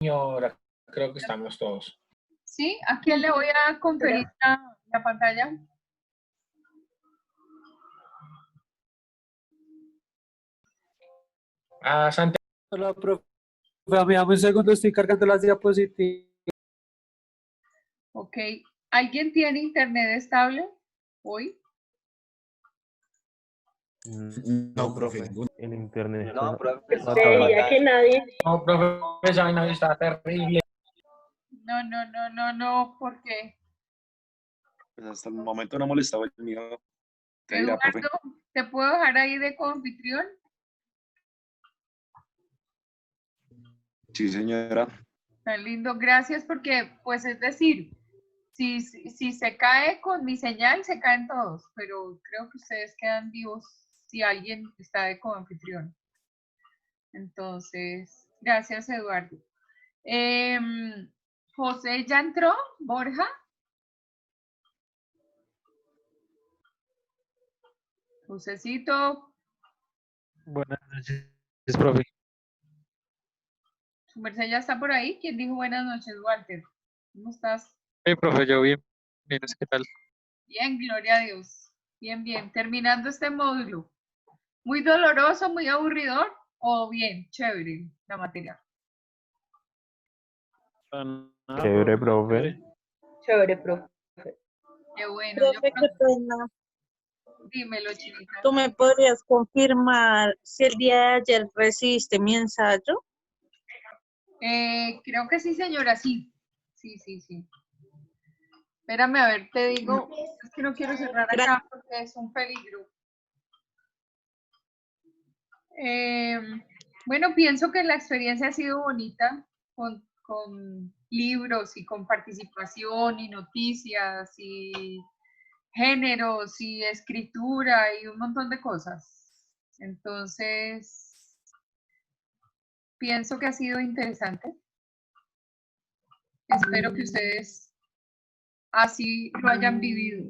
señora, creo que estamos todos. ¿Sí? ¿A quién le voy a conferir la pantalla? A Santiago. Hola, profe. Dame un segundo, estoy cargando las diapositivas. Ok. ¿Alguien tiene internet estable hoy? No, profe. El internet. No, profe, Ya que nadie. No, profe, esa vaina está terrible. No, ¿por qué? Pues hasta el momento no molestaba el mío. Te dirá, profe. Eduardo, ¿te puedo dejar ahí de coanfitrión? Sí, señora. Tan lindo, gracias porque, pues es decir, si se cae con mi señal, se caen todos, pero creo que ustedes quedan vivos si alguien está de coanfitrión. Entonces, gracias, Eduardo. José ya entró, Borja. Josecito. Buenas noches, profe. Su merced ya está por ahí. ¿Quién dijo buenas noches, Walter? ¿Cómo estás? Profe, yo bien. ¿Qué tal? Bien, gloria a Dios. Bien, bien. Terminando este módulo. ¿Muy doloroso, muy aburridor o bien, chévere la materia? Chévere, profe. Chévere, profe. Qué bueno. Profe, qué pena. Dímelo, Chinita. ¿Tú me podrías confirmar si el día de ayer recibiste mi ensayo? Creo que sí, señora, sí. Sí. Espérame, a ver, te digo. Es que no quiero cerrar acá porque es un peligro. Bueno, pienso que la experiencia ha sido bonita con libros y con participación y noticias y géneros y escritura y un montón de cosas. Entonces, pienso que ha sido interesante. Espero que ustedes así lo hayan vivido.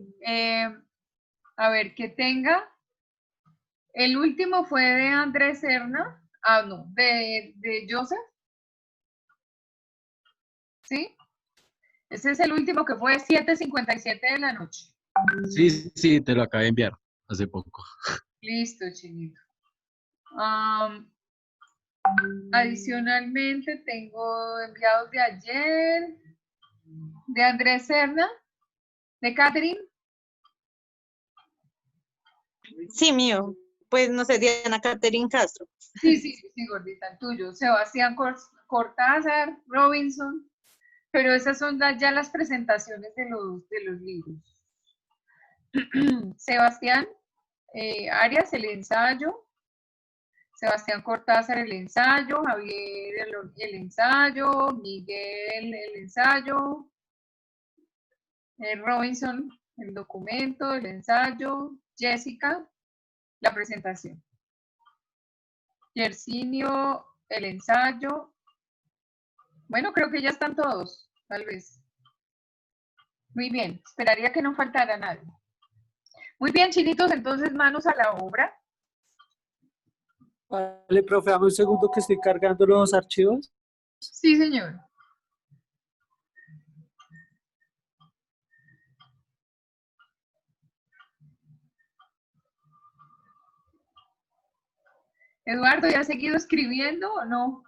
A ver, que tenga. El último fue de Andrés Serna. Ah, no, de Joseph. ¿Sí? Ese es el último que fue 7:57 de la noche. Sí, te lo acabé de enviar hace poco. Listo, Chinito. Adicionalmente, tengo enviados de ayer, de Andrés Serna, de Catherine. Sí, mío. Pues no sé, Diana Catherine Castro. Sí, gordita, el tuyo. Sebastián Cortázar, Robinson. Pero esas son ya las presentaciones de los libros. Sebastián Arias, el ensayo. Sebastián Cortázar, el ensayo. Javier, el ensayo. Miguel, el ensayo. Robinson, el documento, el ensayo. Jessica, la presentación. Yersinio, el ensayo. Bueno, creo que ya están todos, tal vez. Muy bien, esperaría que no faltara nadie. Muy bien, chinitos, entonces manos a la obra. Vale, profe, dame un segundo que estoy cargando los archivos. Sí, señor. Eduardo, ¿ya has seguido escribiendo o no?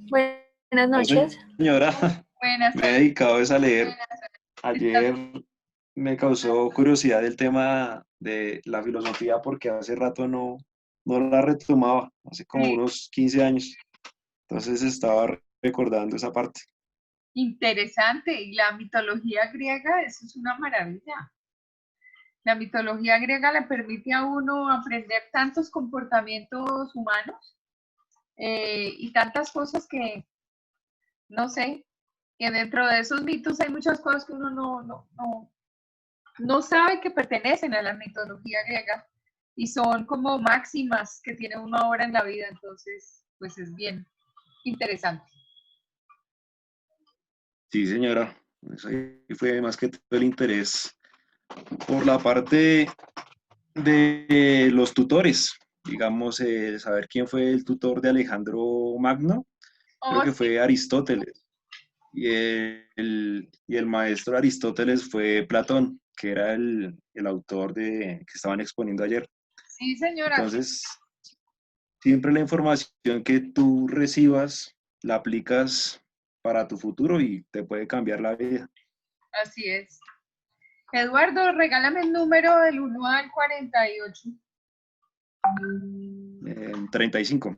Buenas noches. No, señora, Buenas me he dedicado a leer. Ayer me causó curiosidad el tema de la filosofía porque hace rato no la retomaba, hace como unos 15 años. Entonces estaba recordando esa parte. Interesante. Y la mitología griega, eso es una maravilla. La mitología griega le permite a uno aprender tantos comportamientos humanos y tantas cosas que, no sé, que dentro de esos mitos hay muchas cosas que uno no sabe que pertenecen a la mitología griega y son como máximas que tiene uno ahora en la vida, entonces pues es bien interesante. Sí, señora, eso ahí fue más que todo el interés por la parte de los tutores. digamos, saber quién fue el tutor de Alejandro Magno, creo Oh, que sí, fue Aristóteles. Y el maestro Aristóteles fue Platón, que era el autor que estaban exponiendo ayer. sí, señora, Entonces, siempre la información que tú recibas la aplicas para tu futuro y te puede cambiar la vida. así es. Eduardo, regálame el número del 1 al 48. 35.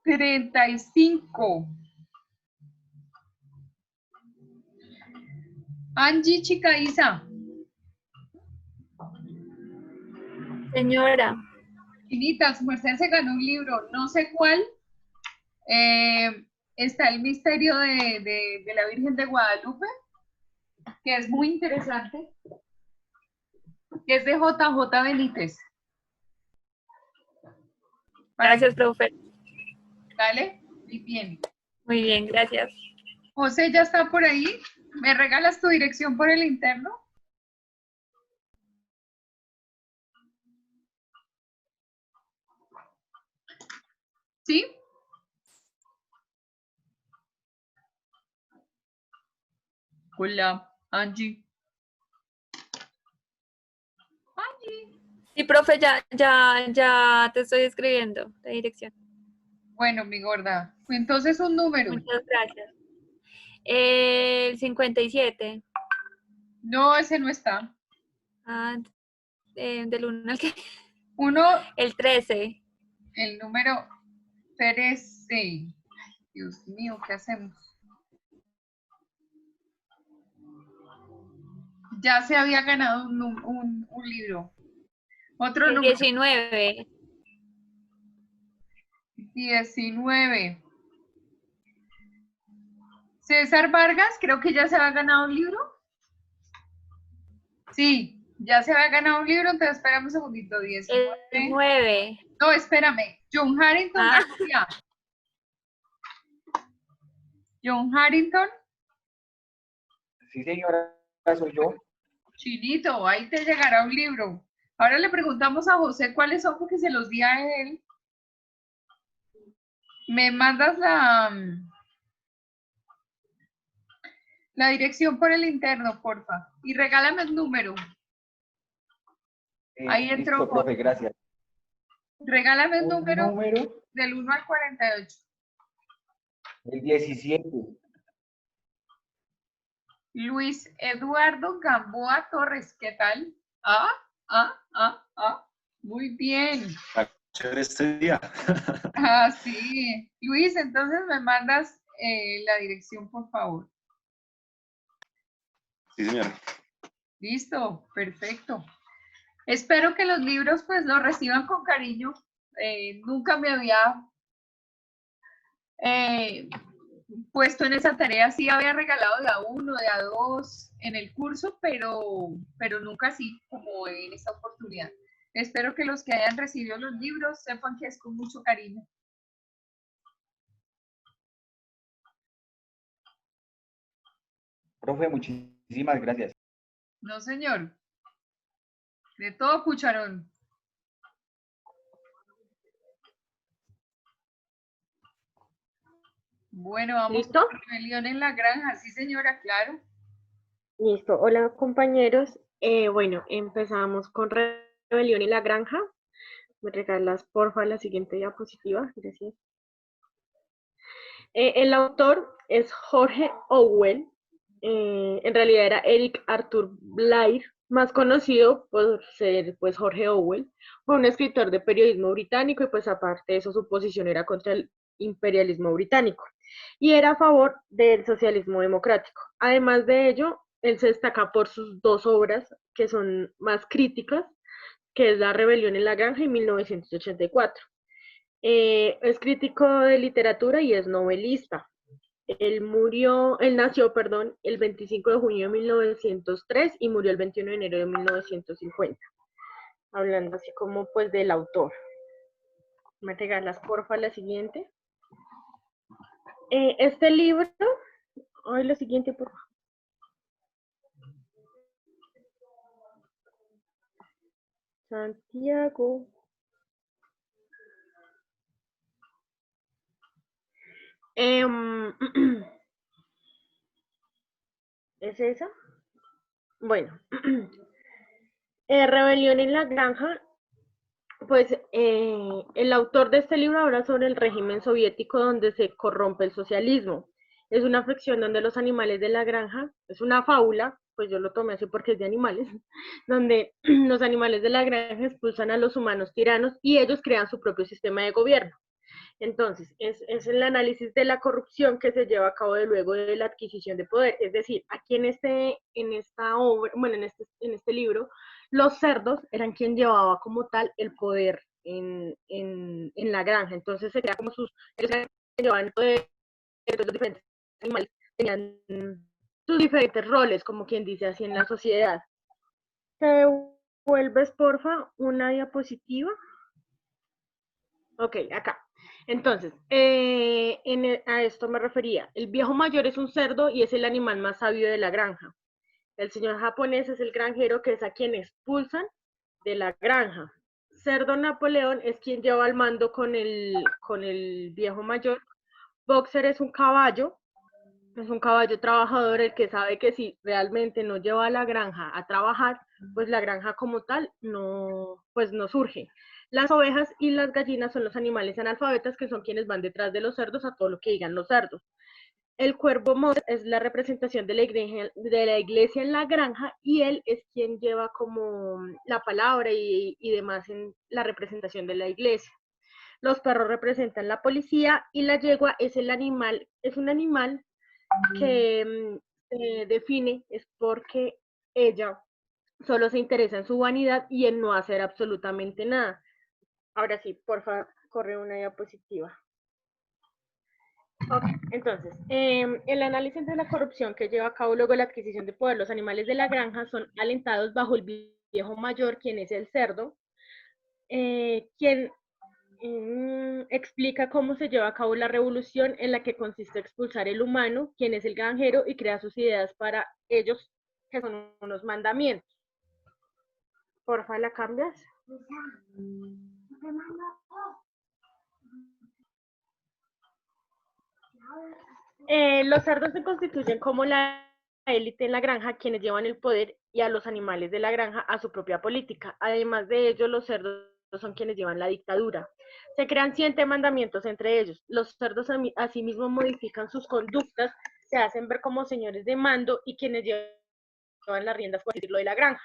35. Angie Chicaiza. Señora, Chinita, su merced se ganó un libro, no sé cuál. Está el misterio de la Virgen de Guadalupe, que es muy interesante, que es de JJ Benítez. gracias, profe. Dale, y bien. Muy bien, gracias. José, ¿ya está por ahí? ¿Me regalas tu dirección por el interno? ¿Sí? Hola, Angie. Angie. Sí, profe, ya te estoy escribiendo la dirección. Bueno, mi gorda. Entonces un número. Muchas gracias. El 57. No, ese no está. Ah, del 1 al que. Uno, El 13. el número 13. Ay, Dios mío, ¿qué hacemos? Ya se había ganado un libro. Otro El número. 19. 19. César Vargas, creo que ya se había ganado un libro. Sí, ya se había ganado un libro, entonces espérame un segundito. El 19. 9. No, espérame. John Harrington Ah. García. John Harrington. Sí, señora, soy yo. Chinito, ahí te llegará un libro. Ahora le preguntamos a José cuáles son porque se los di a él. Me mandas la dirección por el interno, porfa. Y regálame el número. Ahí entró Listo, profe, gracias. Regálame el Un número número, del 1 al 48. el 17. Luis Eduardo Gamboa Torres, ¿qué tal? Muy bien. Chévere este día. Ah, sí. Luis, entonces me mandas la dirección, por favor. Sí, señor. Listo, perfecto. Espero que los libros pues los reciban con cariño. Nunca me había puesto en esa tarea, sí había regalado de a uno, de a dos en el curso, pero nunca así como en esta oportunidad. Espero que los que hayan recibido los libros sepan que es con mucho cariño. Profe, muchísimas gracias. No, señor. De todo cucharón. Bueno, vamos ¿Listo? con Rebelión en la Granja. Sí, señora, claro. Listo. Hola, compañeros. Bueno, empezamos con Rebelión en la Granja. ¿Me regalas, porfa, la siguiente diapositiva? Gracias. El autor es George Orwell. En realidad era Eric Arthur Blair, más conocido por ser pues George Orwell. Fue un escritor de periodismo británico y pues aparte de eso su posición era contra el imperialismo británico y era a favor del socialismo democrático. Además de ello, él se destaca por sus dos obras que son más críticas, que es La Rebelión en la Granja en 1984. Es crítico de literatura y es novelista. Él nació, perdón, el 25 de junio de 1903 y murió el 21 de enero de 1950. Hablando así como pues del autor. ¿Me regalas, porfa, la siguiente? Este libro, la siguiente, porfa. Santiago. Em, ¿Es esa? Bueno, Rebelión en la Granja, pues el autor de este libro habla sobre el régimen soviético donde se corrompe el socialismo. Es una ficción donde los animales de la granja, es una fábula, pues yo lo tomé así porque es de animales, donde los animales de la granja expulsan a los humanos tiranos y ellos crean su propio sistema de gobierno. Entonces, es el análisis de la corrupción que se lleva a cabo de luego de la adquisición de poder. Es decir, aquí en esta obra, bueno, en este libro, los cerdos eran quien llevaba como tal el poder en la granja. Entonces se crea como ellos eran quien llevaban el poder, los diferentes animales tenían sus diferentes roles, como quien dice así en la sociedad. ¿Te vuelves, porfa, una diapositiva? Ok, acá. Entonces, a esto me refería. El viejo mayor es un cerdo y es el animal más sabio de la granja. El señor japonés es el granjero que es a quien expulsan de la granja. Cerdo Napoleón es quien lleva al mando con el viejo mayor. Boxer es un caballo trabajador, el que sabe que si realmente no lleva a la granja a trabajar, pues la granja como tal no surge. Las ovejas y las gallinas son los animales analfabetas que son quienes van detrás de los cerdos a todo lo que digan los cerdos. El cuervo Moses es la representación de la iglesia en la granja y él es quien lleva como la palabra y demás en la representación de la iglesia. Los perros representan la policía y la yegua es un animal que se define es porque ella solo se interesa en su vanidad y en no hacer absolutamente nada. Ahora sí, por favor, corre una diapositiva. Okay, entonces, el análisis de la corrupción que lleva a cabo luego la adquisición de poder, los animales de la granja son alentados bajo el viejo mayor, quien es el cerdo, quien explica cómo se lleva a cabo la revolución en la que consiste expulsar el humano, quien es el granjero, y crea sus ideas para ellos, que son unos mandamientos. Porfa, ¿la cambias? Los cerdos se constituyen como la élite en la granja, quienes llevan el poder y a los animales de la granja a su propia política. Además de ello, los cerdos son quienes llevan la dictadura. Se crean 7 mandamientos entre ellos. Los cerdos asimismo modifican sus conductas, se hacen ver como señores de mando y quienes llevan las riendas, por decirlo, de la granja.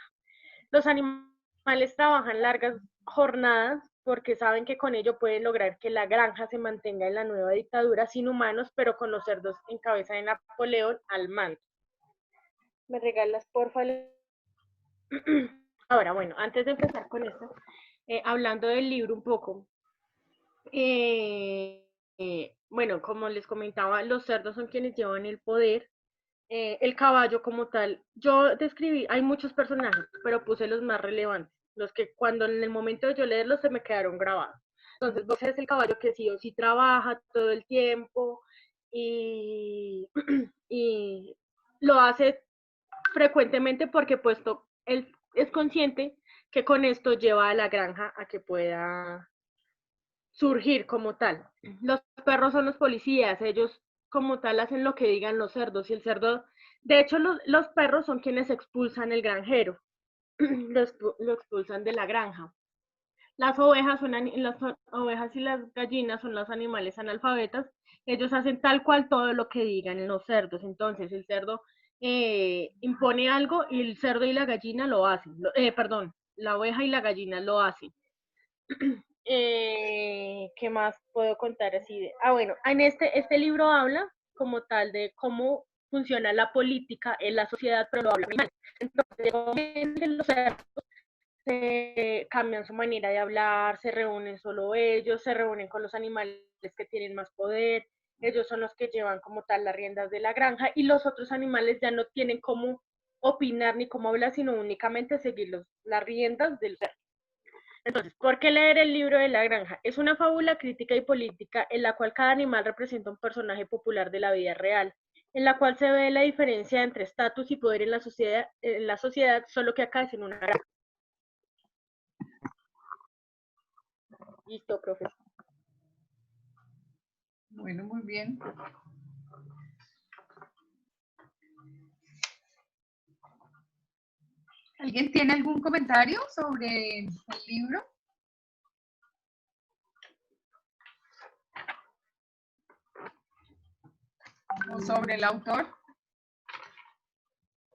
Los animales trabajan largas jornadas porque saben que con ello pueden lograr que la granja se mantenga en la nueva dictadura sin humanos, pero con los cerdos en cabeza de Napoleón al mando. ¿Me regalas, porfa? Ahora, bueno, antes de empezar con esto, hablando del libro un poco, bueno, como les comentaba, los cerdos son quienes llevan el poder, el caballo como tal. Yo describí, hay muchos personajes, pero puse los más relevantes, los que cuando en el momento de yo leerlos se me quedaron grabados. Entonces, vos es el caballo que sí o sí trabaja todo el tiempo y, y lo hace frecuentemente porque puesto él es consciente que con esto lleva a la granja a que pueda surgir como tal. Los perros son los policías, ellos como tal hacen lo que digan los cerdos y el cerdo, de hecho los perros son quienes expulsan el granjero, lo expulsan de la granja. Las ovejas y las gallinas son los animales analfabetas, ellos hacen tal cual todo lo que digan los cerdos, entonces el cerdo impone algo y el cerdo y la gallina lo hacen, perdón, la oveja y la gallina lo hacen. ¿Qué más puedo contar así? Bueno, en este libro habla como tal de cómo funciona la política en la sociedad, pero lo habla mal. Entonces, los cerdos cambian su manera de hablar, se reúnen solo ellos, se reúnen con los animales que tienen más poder, ellos son los que llevan como tal las riendas de la granja y los otros animales ya no tienen cómo opinar ni cómo hablar, sino únicamente seguir las riendas del cerdo. Entonces, ¿por qué leer el libro de la granja? Es una fábula crítica y política en la cual cada animal representa un personaje popular de la vida real, en la cual se ve la diferencia entre estatus y poder en la sociedad, solo que acá es en una granja. Listo, profe. Bueno, muy bien. ¿Alguien tiene algún comentario sobre el libro? ¿O sobre el autor?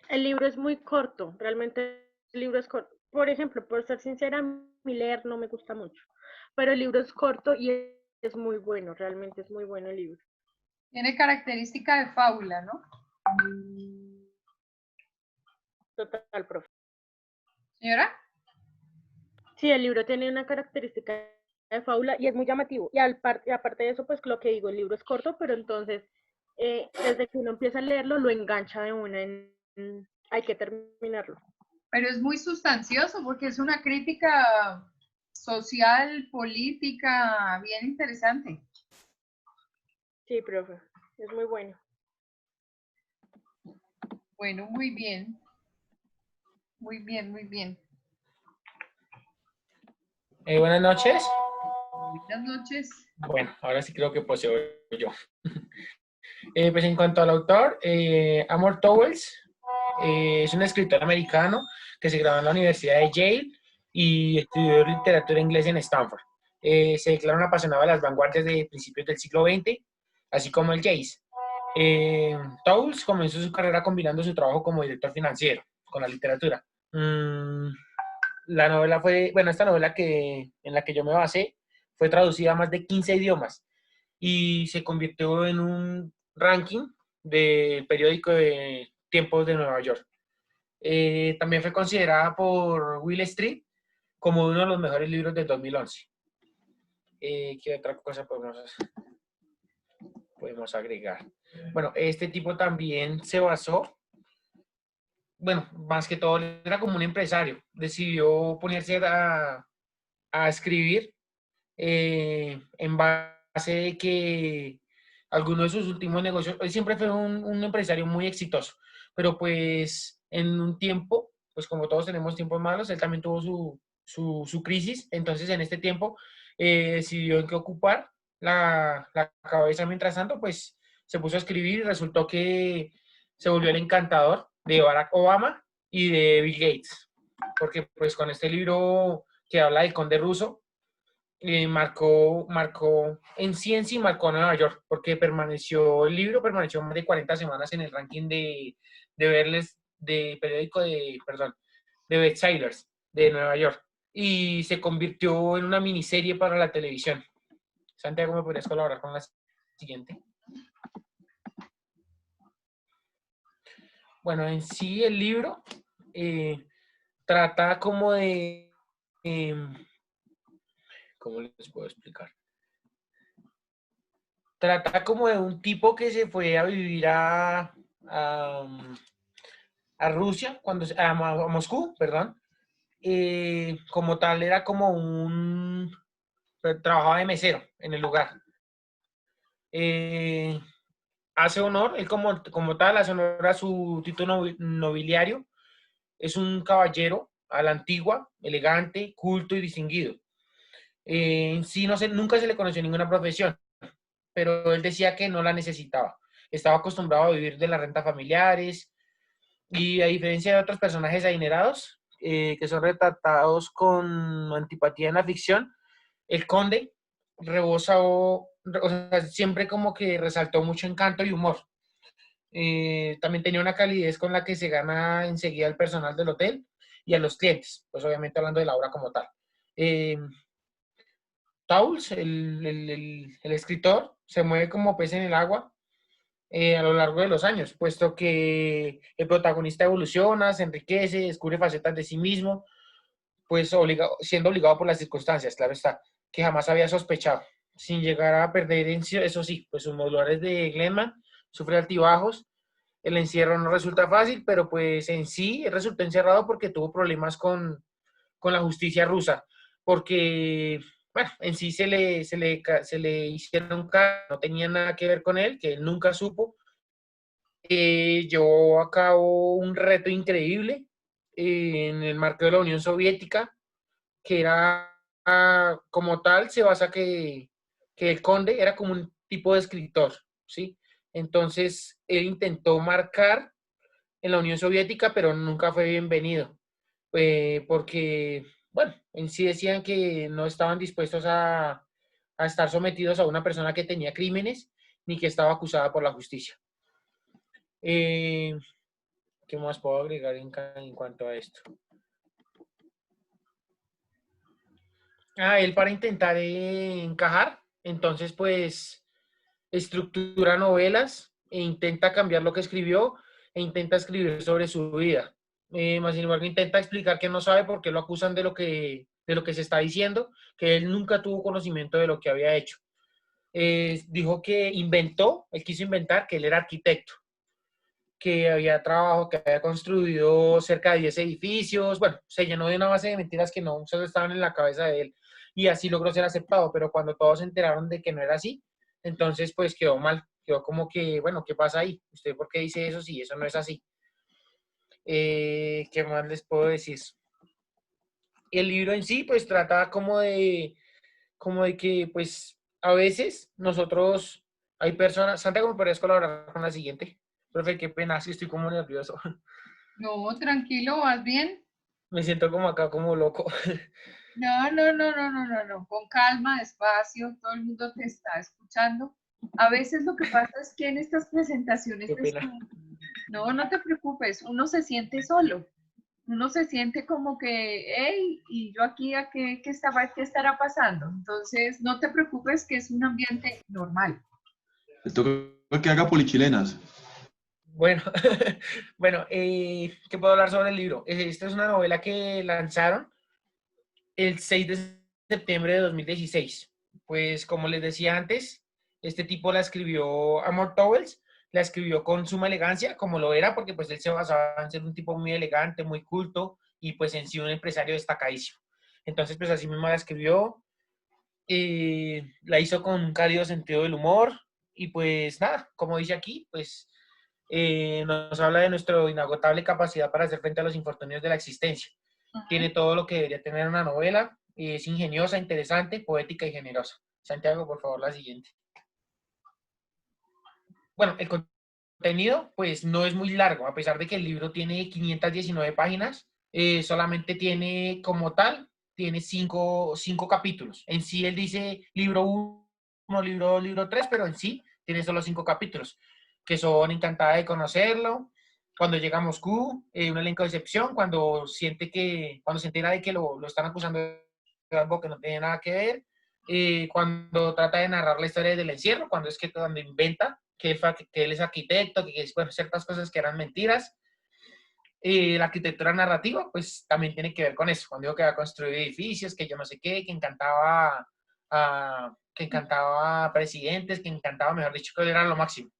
El libro es muy corto, realmente el libro es corto. Por ejemplo, por ser sincera, mi leer no me gusta mucho, pero el libro es corto y es muy bueno, realmente es muy bueno el libro. Tiene característica de fábula, ¿no? Total, profe. ¿Señora? Sí, el libro tiene una característica de fábula y es muy llamativo. Y aparte de eso, pues lo que digo, el libro es corto, pero entonces, desde que uno empieza a leerlo, lo engancha de una hay que terminarlo. Pero es muy sustancioso porque es una crítica social, política, bien interesante. Sí, profe, es muy bueno. Bueno, muy bien. Muy bien, muy bien. Buenas noches. Buenas noches. Bueno, ahora sí creo que poseo yo. Pues en cuanto al autor, Amor Towles es un escritor americano que se graduó en la Universidad de Yale y estudió literatura inglesa en Stanford. Se declara un apasionado de las vanguardias de principios del siglo XX, así como el jazz. Towles comenzó su carrera combinando su trabajo como director financiero con la literatura. La novela fue, bueno, esta novela en la que yo me basé fue traducida a más de 15 idiomas y se convirtió en un ranking del periódico de Tiempos de Nueva York. También fue considerada por Will Street como uno de los mejores libros del 2011. ¿Qué otra cosa podemos agregar? Bueno, este tipo también se basó, bueno, más que todo era como un empresario, decidió ponerse a escribir en base de que algunos de sus últimos negocios, él siempre fue un empresario muy exitoso, pero pues en un tiempo, pues como todos tenemos tiempos malos, él también tuvo su crisis, entonces en este tiempo decidió en qué ocupar la cabeza. Mientras tanto, pues se puso a escribir y resultó que se volvió el encantador de Barack Obama y de Bill Gates, porque pues con este libro que habla del conde ruso, marcó en sí marcó Nueva York, porque el libro permaneció más de 40 semanas en el ranking de periódico de bestsellers de Nueva York, y se convirtió en una miniserie para la televisión. Santiago, ¿me podrías colaborar con la siguiente? Bueno, en sí el libro trata como de... ¿cómo les puedo explicar? Trata como de un tipo que se fue a vivir a Rusia, a Moscú, perdón. Como tal, era como trabajaba de mesero en el lugar. Hace honor, él como tal, hace honor a su título nobiliario. Es un caballero a la antigua, elegante, culto y distinguido. En sí, nunca se le conoció ninguna profesión, pero él decía que no la necesitaba. Estaba acostumbrado a vivir de las rentas familiares y, a diferencia de otros personajes adinerados que son retratados con antipatía en la ficción, el conde o sea, siempre como que resaltó mucho encanto y humor. También tenía una calidez con la que se gana enseguida al personal del hotel y a los clientes, pues obviamente hablando de la obra como tal. Towles, el escritor, se mueve como pez en el agua a lo largo de los años, puesto que el protagonista evoluciona, se enriquece, descubre facetas de sí mismo, pues siendo obligado por las circunstancias, claro está, que jamás había sospechado, sin llegar a perder, eso sí, pues sus modulares de Glenman, sufre altibajos, el encierro no resulta fácil, pero pues en sí resultó encerrado porque tuvo problemas con la justicia rusa, porque, bueno, en sí se le hicieron caso, no tenía nada que ver con él, que él nunca supo. Llevó a cabo un reto increíble en el marco de la Unión Soviética, que era sea, como tal, se basa que el conde era como un tipo de escritor, ¿sí? Entonces, él intentó marcar en la Unión Soviética, pero nunca fue bienvenido, porque, bueno, en sí decían que no estaban dispuestos a estar sometidos a una persona que tenía crímenes ni que estaba acusada por la justicia. ¿Qué más puedo agregar en cuanto a esto? Él para intentar encajar, entonces pues estructura novelas e intenta cambiar lo que escribió e intenta escribir sobre su vida. Más sin embargo, intenta explicar que no sabe por qué lo acusan de lo que se está diciendo, que él nunca tuvo conocimiento de lo que había hecho. Dijo que él quiso inventar que él era arquitecto, que había trabajo, que había construido cerca de 10 edificios. Bueno, se llenó de una base de mentiras que no solo estaban en la cabeza de él y así logró ser aceptado, pero cuando todos se enteraron de que no era así, entonces pues quedó mal, quedó como que, bueno, ¿qué pasa ahí? ¿Usted por qué dice eso si eso no es así? ¿Qué más les puedo decir? El libro en sí pues trata como de que pues a veces nosotros, hay personas, Santiago, ¿me podrías colaborar con la siguiente? Profe, qué pena, sí estoy como nervioso. No, tranquilo, ¿vas bien? Me siento como acá, como loco. No, no, no, no, no, no, no, con calma, despacio, todo el mundo te está escuchando. A veces lo que pasa es que en estas presentaciones Qué de pena. Zoom, no, no te preocupes, uno se siente solo, uno se siente como que, hey, y yo aquí, ¿qué estará pasando? Entonces, no te preocupes que es un ambiente normal. Le toca que haga polichilenas. Bueno, bueno, ¿qué puedo hablar sobre el libro? Esta es una novela que lanzaron el 6 de septiembre de 2016. Pues como les decía antes, este tipo la escribió Amor Towles, la escribió con suma elegancia, como lo era, porque pues él se basaba en ser un tipo muy elegante, muy culto y pues en sí un empresario destacadísimo. Entonces pues así mismo la escribió, la hizo con un cálido sentido del humor y pues nada, como dice aquí, pues nos habla de nuestra inagotable capacidad para hacer frente a los infortunios de la existencia. Tiene todo lo que debería tener una novela, es ingeniosa, interesante, poética y generosa. Santiago, por favor, la siguiente. Bueno, el contenido pues no es muy largo, a pesar de que el libro tiene 519 páginas, solamente tiene como tal, tiene cinco capítulos. En sí él dice libro 1, libro 2, libro 3, pero en sí tiene solo 5 capítulos, que son Encantada de conocerlo, Cuando llega a Moscú, un elenco de excepción, cuando se entera de que lo están acusando de algo que no tiene nada que ver, cuando trata de narrar la historia del encierro, cuando inventa que él es arquitecto, que es, bueno, ciertas cosas que eran mentiras. La arquitectura narrativa, pues también tiene que ver con eso. Cuando digo que va a construir edificios, que yo no sé qué, que encantaba a presidentes, que encantaba, mejor dicho, que era lo máximo.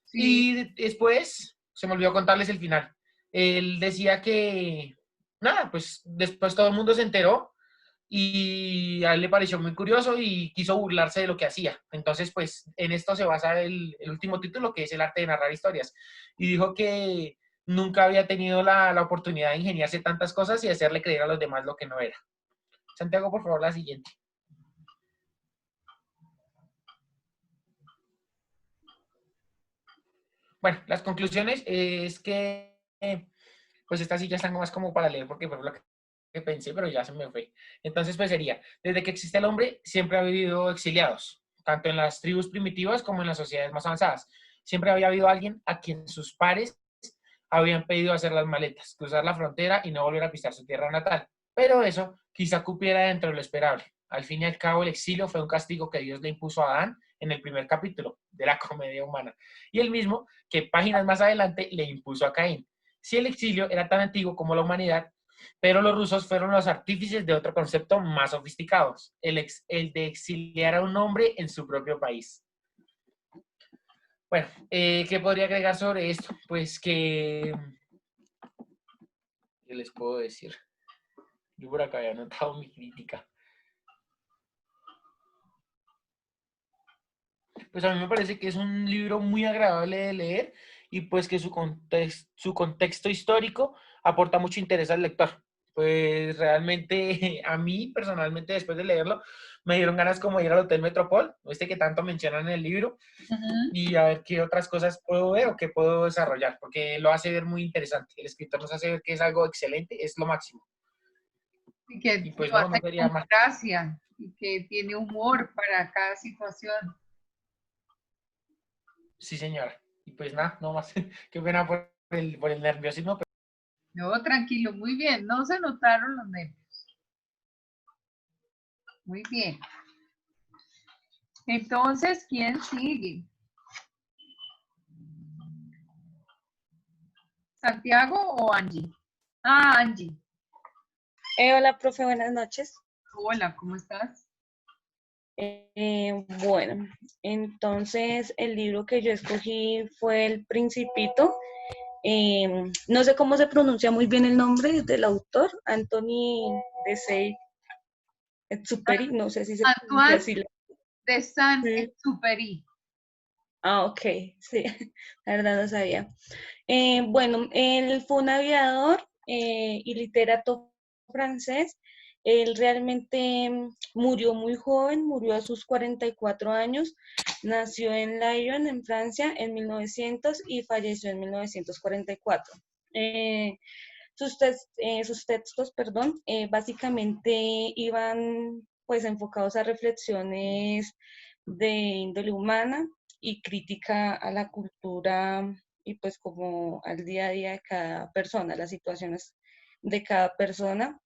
Sí, Y después, se me olvidó contarles el final. Él decía que, nada, pues después todo el mundo se enteró y a él le pareció muy curioso y quiso burlarse de lo que hacía. Entonces, pues en esto se basa el último título, que es El arte de narrar historias. Y dijo que nunca había tenido la oportunidad de ingeniarse tantas cosas y hacerle creer a los demás lo que no era. Santiago, por favor, la siguiente. Bueno, las conclusiones es que, pues estas sí ya están más como para leer, porque fue lo que pensé, pero ya se me fue. Entonces, pues sería, desde que existe el hombre, siempre ha vivido exiliados, tanto en las tribus primitivas como en las sociedades más avanzadas. Siempre había habido alguien a quien sus pares habían pedido hacer las maletas, cruzar la frontera y no volver a pisar su tierra natal. Pero eso quizá cupiera dentro de lo esperable. Al fin y al cabo, el exilio fue un castigo que Dios le impuso a Adán en el primer capítulo de la comedia humana. Y el mismo que páginas más adelante le impuso a Caín. Si el exilio era tan antiguo como la humanidad, pero los rusos fueron los artífices de otro concepto más sofisticado, el de exiliar a un hombre en su propio país. Bueno, ¿qué podría agregar sobre esto? Pues que, ¿qué les puedo decir? Yo por acá había anotado mi crítica. Pues a mí me parece que es un libro muy agradable de leer y pues que su contexto histórico aporta mucho interés al lector. Pues realmente a mí personalmente después de leerlo me dieron ganas como de ir al Hotel Metropol, este que tanto mencionan en el libro, Ujú. y a ver qué otras cosas puedo ver o qué puedo desarrollar, porque lo hace ver muy interesante. El escritor nos hace ver que es algo excelente, es lo máximo. Y que Y pues lo no, no hace sería con más. gracia y que tiene humor para cada situación. Sí, señora. Y pues nada, no más. Qué pena por el nerviosismo. No, tranquilo, muy bien, no se notaron los nervios. Muy bien. Entonces, ¿quién sigue? ¿Santiago o Angie? Ah, Angie. Hola, profe, buenas noches. Hola, ¿cómo estás? Bueno, entonces el libro que yo escogí fue El Principito. No sé cómo se pronuncia muy bien el nombre del autor, Anthony de Saint-Exupéry, no sé si se pronuncia Antoine así. de Saint-Exupéry. Ah, ok, sí, la verdad no sabía. Bueno, él fue un aviador y literato francés. Él realmente murió muy joven, murió a sus 44 años. Nació en Lyon, en Francia, en 1900 y falleció en 1944. Sus textos, perdón, básicamente iban pues enfocados a reflexiones de índole humana y crítica a la cultura y pues como al día a día de cada persona, las situaciones de cada persona.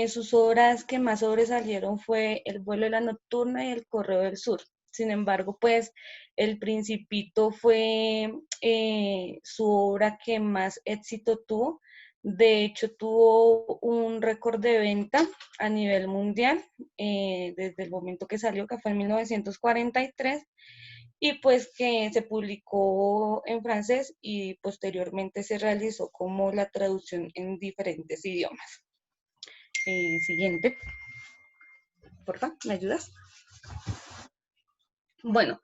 Sus obras que más sobresalieron fue El vuelo de la nocturna y El correo del sur. Sin embargo, pues El Principito fue su obra que más éxito tuvo. De hecho, tuvo un récord de venta a nivel mundial desde el momento que salió, que fue en 1943, y pues que se publicó en francés y posteriormente se realizó como la traducción en diferentes idiomas. Siguiente, por favor, ¿me ayudas? Bueno,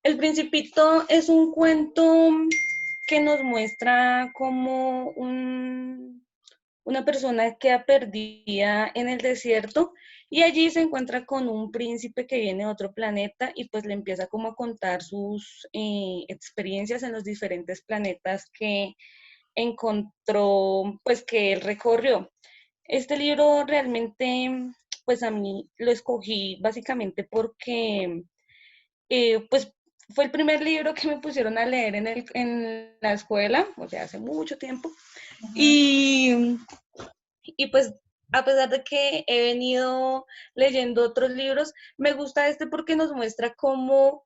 El Principito es un cuento que nos muestra como una persona queda perdida en el desierto y allí se encuentra con un príncipe que viene de otro planeta y pues le empieza como a contar sus experiencias en los diferentes planetas que encontró, pues que él recorrió. Este libro realmente, pues a mí lo escogí básicamente porque, pues fue el primer libro que me pusieron a leer en la escuela, o sea, hace mucho tiempo. Y pues a pesar de que he venido leyendo otros libros, me gusta este porque nos muestra cómo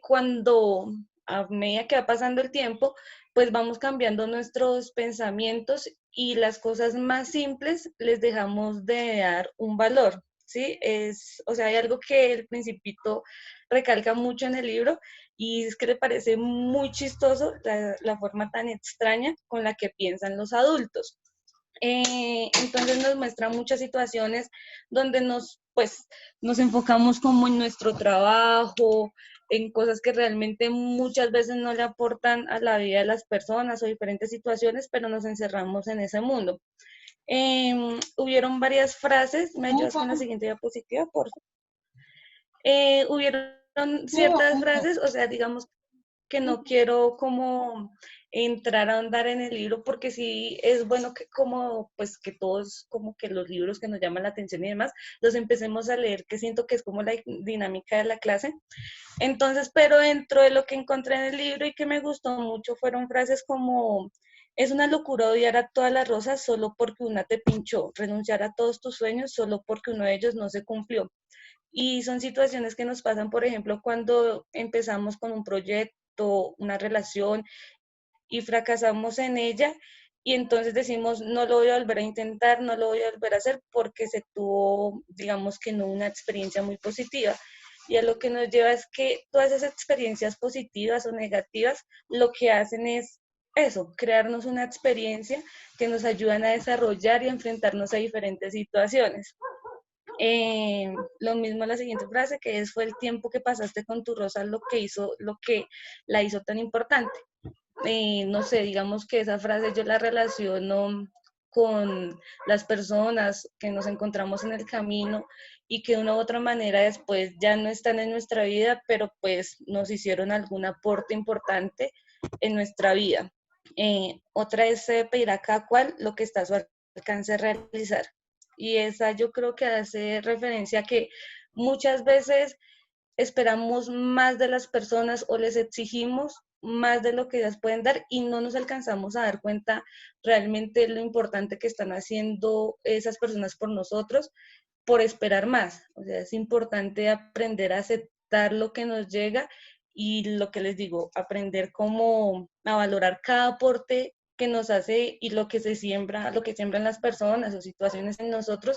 cuando a medida que va pasando el tiempo, pues vamos cambiando nuestros pensamientos y las cosas más simples les dejamos de dar un valor, ¿sí? O sea, hay algo que el Principito recalca mucho en el libro y es que le parece muy chistoso la forma tan extraña con la que piensan los adultos. Entonces nos muestra muchas situaciones donde pues, nos enfocamos como en nuestro trabajo, en cosas que realmente muchas veces no le aportan a la vida de las personas o diferentes situaciones, pero nos encerramos en ese mundo. Hubieron varias frases, ¿me ayudas con la siguiente diapositiva, por favor? Hubieron ciertas frases, o sea, digamos que no quiero como entrar a ahondar en el libro porque sí es bueno que como pues que todos como que los libros que nos llaman la atención y demás los empecemos a leer, que siento que es como la dinámica de la clase. Entonces, pero dentro de lo que encontré en el libro y que me gustó mucho fueron frases como: es una locura odiar a todas las rosas solo porque una te pinchó, renunciar a todos tus sueños solo porque uno de ellos no se cumplió. Y son situaciones que nos pasan, por ejemplo, cuando empezamos con un proyecto, una relación y fracasamos en ella y entonces decimos, no lo voy a volver a intentar, no lo voy a volver a hacer porque se tuvo, digamos que no una experiencia muy positiva. Y a lo que nos lleva es que todas esas experiencias positivas o negativas lo que hacen es eso, crearnos una experiencia que nos ayudan a desarrollar y a enfrentarnos a diferentes situaciones. Lo mismo la siguiente frase, que fue el tiempo que pasaste con tu rosa lo que la hizo tan importante. No sé, digamos que esa frase yo la relaciono con las personas que nos encontramos en el camino y que de una u otra manera después ya no están en nuestra vida, pero pues nos hicieron algún aporte importante en nuestra vida. Otra es pedir a cada cual lo que está a su alcance de realizar. Y esa yo creo que hace referencia a que muchas veces esperamos más de las personas o les exigimos más de lo que ellas pueden dar y no nos alcanzamos a dar cuenta realmente lo importante que están haciendo esas personas por nosotros por esperar más. O sea, es importante aprender a aceptar lo que nos llega y lo que les digo, aprender cómo a valorar cada aporte que nos hace y lo que se siembra, lo que siembran las personas o situaciones en nosotros,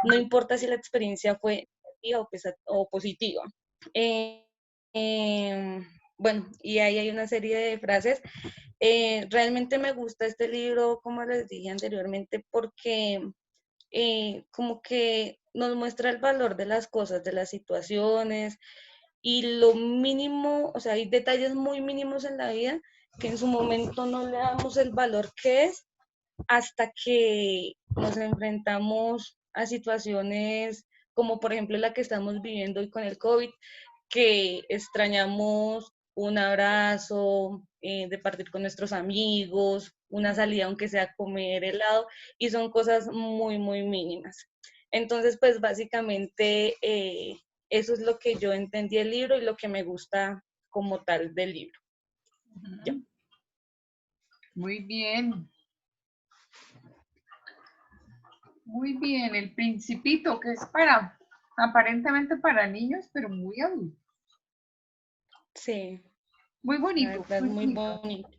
no importa si la experiencia fue negativa o positiva. Eh, bueno, y ahí hay una serie de frases. Realmente me gusta este libro, como les dije anteriormente, porque como que nos muestra el valor de las cosas, de las situaciones y lo mínimo, o sea, hay detalles muy mínimos en la vida que en su momento no le damos el valor que es hasta que nos enfrentamos a situaciones como por ejemplo la que estamos viviendo hoy con el COVID, que extrañamos un abrazo, de partir con nuestros amigos, una salida aunque sea a comer helado, y son cosas muy, muy mínimas. Entonces, pues básicamente eso es lo que yo entendí del libro y lo que me gusta como tal del libro. Ya. Muy bien. Muy bien, El Principito, que es aparentemente para niños, pero muy adulto. Sí, Muy la bonito, verdad, muy muy bonito. bonito.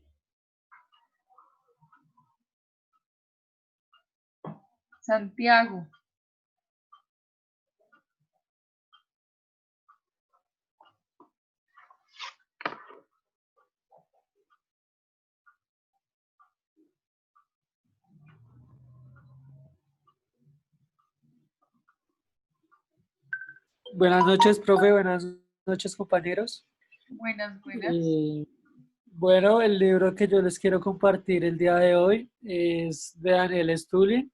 Santiago. Buenas noches, profe, buenas noches, compañeros. Buenas, buenas. Bueno, el libro que yo les quiero compartir el día de hoy es de Daniel Stulin,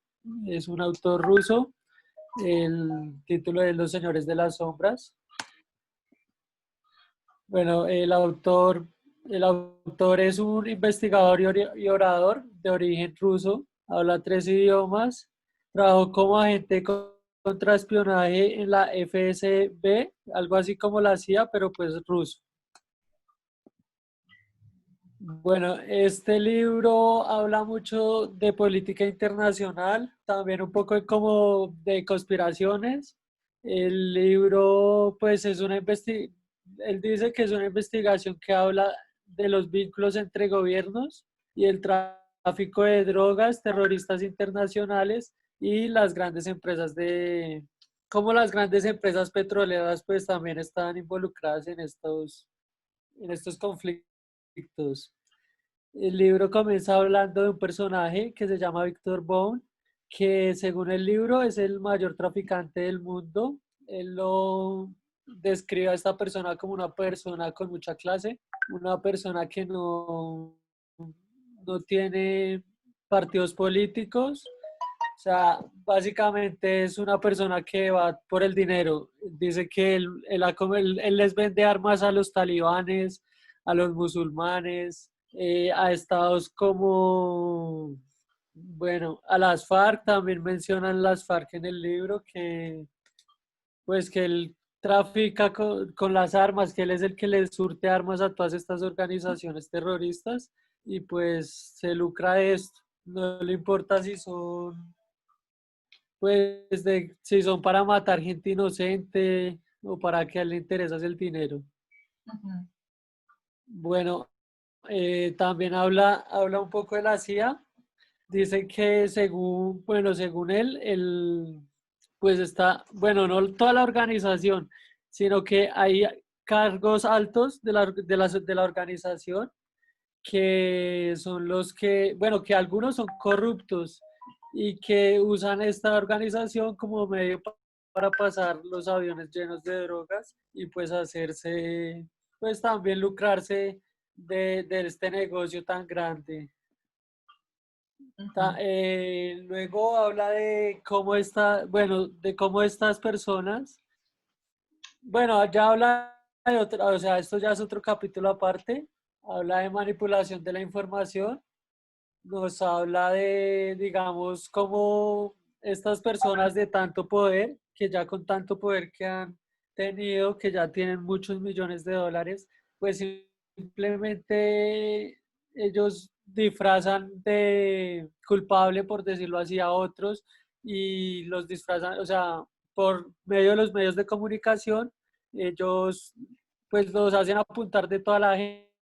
es un autor ruso. El título es Los Señores de las Sombras. Bueno, el autor es un investigador y orador de origen ruso, habla 3 idiomas, trabajó como agente contra espionaje en la FSB, algo así como la CIA, pero pues ruso. Bueno, este libro habla mucho de política internacional, también un poco como de conspiraciones. El libro, pues, él dice que es una investigación que habla de los vínculos entre gobiernos y el tráfico de drogas, terroristas internacionales y las grandes como las grandes empresas petroleras, pues, también están involucradas en estos conflictos. El libro comienza hablando de un personaje que se llama Victor Bone, que según el libro es el mayor traficante del mundo. Él lo describe a esta persona como una persona con mucha clase, una persona que no tiene partidos políticos. O sea, básicamente es una persona que va por el dinero. Dice que él les vende armas a los talibanes, a los musulmanes, a estados como, bueno, a las FARC. También mencionan las FARC en el libro, que pues que él trafica con las armas, que él es el que les surte armas a todas estas organizaciones terroristas y pues se lucra de esto. No le importa si son para matar gente inocente o para que a él le interesa el dinero. Ujú. Bueno, también habla un poco de la CIA. Dice que según él, pues está, bueno, no toda la organización, sino que hay cargos altos de la organización que son los que, bueno, que algunos son corruptos y que usan esta organización como medio para pasar los aviones llenos de drogas y pues hacerse, pues también lucrarse de este negocio tan grande. Luego habla de cómo de cómo estas personas, bueno, ya habla de otra, o sea, esto ya es otro capítulo aparte, habla de manipulación de la información, nos habla de, digamos, cómo estas personas de tanto poder, que ya con tanto poder que han tenido, que ya tienen muchos millones de dólares, pues simplemente ellos disfrazan de culpable, por decirlo así, a otros y los disfrazan, o sea, por medio de los medios de comunicación, ellos pues los hacen apuntar de toda la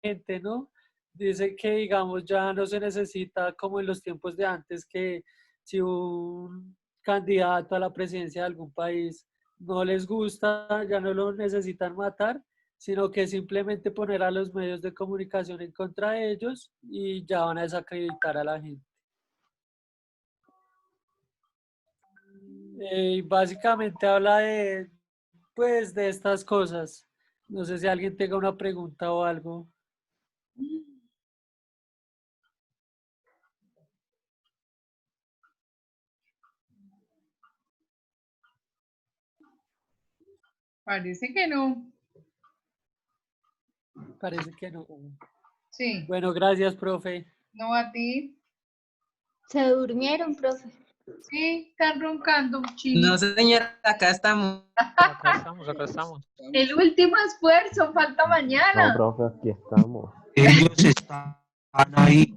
gente, ¿no? Dice que, digamos, ya no se necesita como en los tiempos de antes, que si un candidato a la presidencia de algún país no les gusta, ya no lo necesitan matar, sino que simplemente poner a los medios de comunicación en contra de ellos y ya van a desacreditar a la gente. Y básicamente habla de, pues, de estas cosas. No sé si alguien tenga una pregunta o algo. Parece que no. Parece que no. Sí. Bueno, gracias, profe. No a ti. Se durmieron, profe. Sí, están roncando, chino. No, señora, acá estamos. Acá estamos, acá estamos. El último esfuerzo, falta mañana. No, profe, aquí estamos. Ellos están ahí.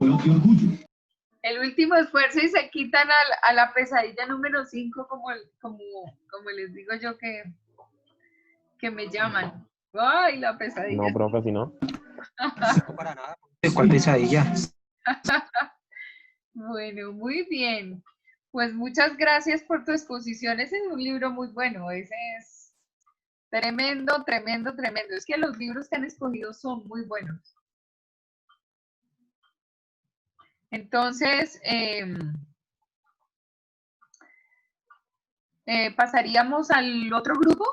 El último esfuerzo y se quitan a la pesadilla número 5, como les digo yo que me llaman. Ay, la pesadilla. No, profe, si no. No para nada. ¿Cuál pesadilla? Bueno, muy bien. Pues muchas gracias por tu exposición. Ese es un libro muy bueno. Ese es tremendo, tremendo, tremendo. Es que los libros que han escogido son muy buenos. Entonces, pasaríamos al otro grupo.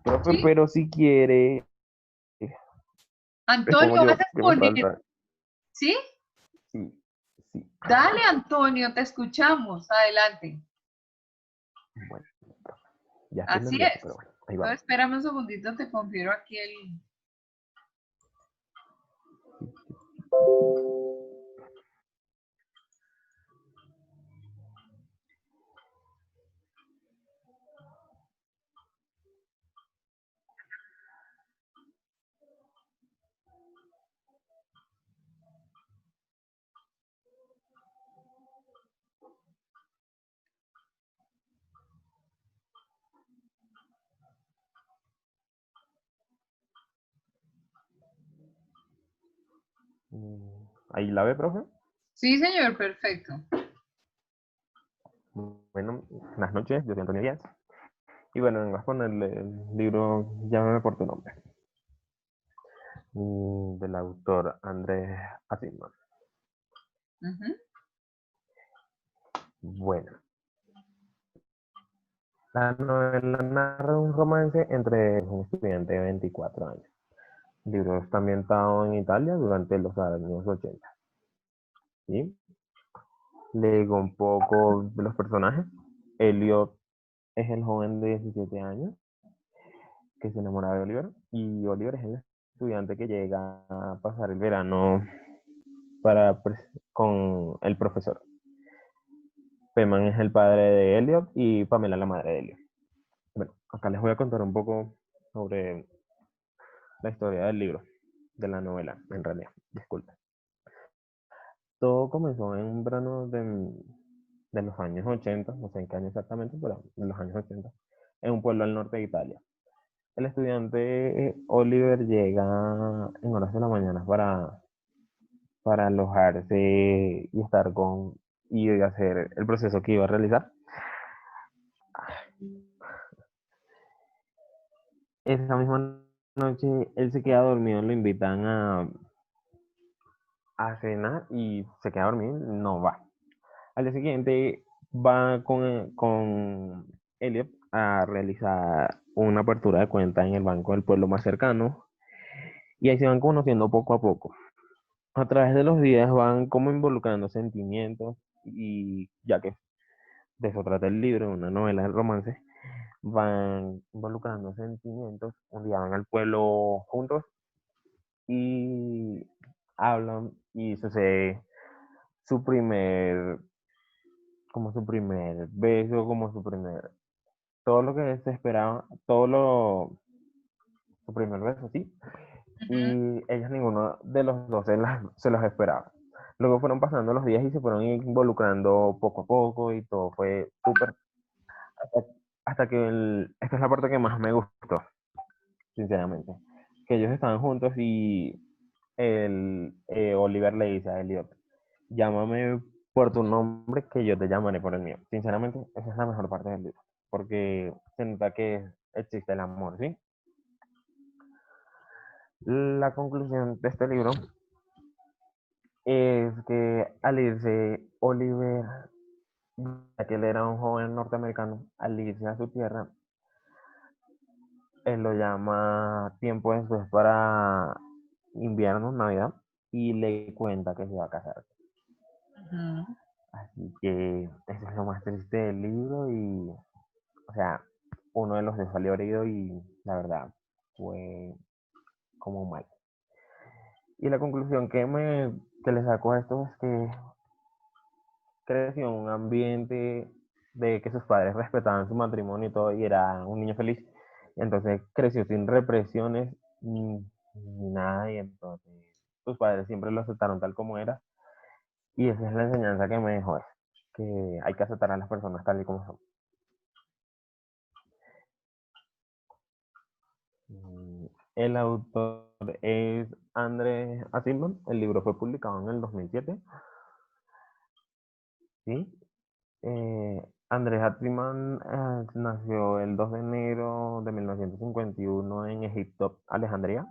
Profe, ¿Sí? pero si quiere. Antonio, vas a exponer. ¿Sí? Sí, sí. Dale, Antonio, te escuchamos. Adelante. Bueno, ya estoy Así nervioso, es. pero bueno, ahí No, va. espérame un segundito, te confirmo aquí el... ¿Ahí la ve, profe? Sí, señor, perfecto. Bueno, buenas noches, yo soy Antonio Díaz. Y bueno, vengo a ponerle el libro Llámame por tu nombre, del autor Andrés Asimov. Bueno, la novela narra un romance entre un estudiante de 24 años. El libro está ambientado en Italia durante los años 80. ¿Sí? Le digo un poco de los personajes. Elliot es el joven de 17 años que se enamora de Oliver, y Oliver es el estudiante que llega a pasar el verano con el profesor. Peman es el padre de Elliot y Pamela la madre de Elliot. Bueno, acá les voy a contar un poco sobre la historia del libro, de la novela, en realidad, disculpen. Todo comenzó en un verano de los años 80, no sé en qué año exactamente, pero en los años 80, en un pueblo al norte de Italia. El estudiante Oliver llega en horas de la mañana para alojarse y estar y hacer el proceso que iba a realizar. Esa misma noche él se queda dormido, lo invitan a cenar y se queda dormido, no va. Al día siguiente va con Elliot a realizar una apertura de cuenta en el banco del pueblo más cercano Y ahí se van conociendo poco a poco. A través de los días van como involucrando sentimientos y ya que de eso trata el libro, una novela de romance, van involucrando sentimientos. Un día van al pueblo juntos y hablan y sucede su primer, como su primer beso, como su primer, todo lo que se esperaba, su primer beso, sí. Y ellos ninguno de los dos se los esperaba. Luego fueron pasando los días y se fueron involucrando poco a poco y todo fue súper, hasta, hasta que esta es la parte que más me gustó, sinceramente, que ellos estaban juntos y Oliver le dice a Elliot, llámame por tu nombre que yo te llamaré por el mío. Sinceramente, esa es la mejor parte del libro, porque se nota que existe el amor, ¿sí? La conclusión de este libro es que al irse Oliver, ya que él era un joven norteamericano, al irse a su tierra, él lo llama tiempo después para invierno, Navidad, y le cuenta que se va a casar. Así que eso es lo más triste del libro y, o sea, uno de los dos salió herido y la verdad fue como mal. Y la conclusión que le saco a esto es que creció en un ambiente de que sus padres respetaban su matrimonio y todo, y era un niño feliz. Entonces creció sin represiones ni nada, y entonces sus padres siempre lo aceptaron tal como era. Y esa es la enseñanza que me dejó, es que hay que aceptar a las personas tal y como son. El autor es André Asilman. El libro fue publicado en el 2007. ¿Sí? Andrés Asilman nació el 2 de enero de 1951 en Egipto, Alejandría.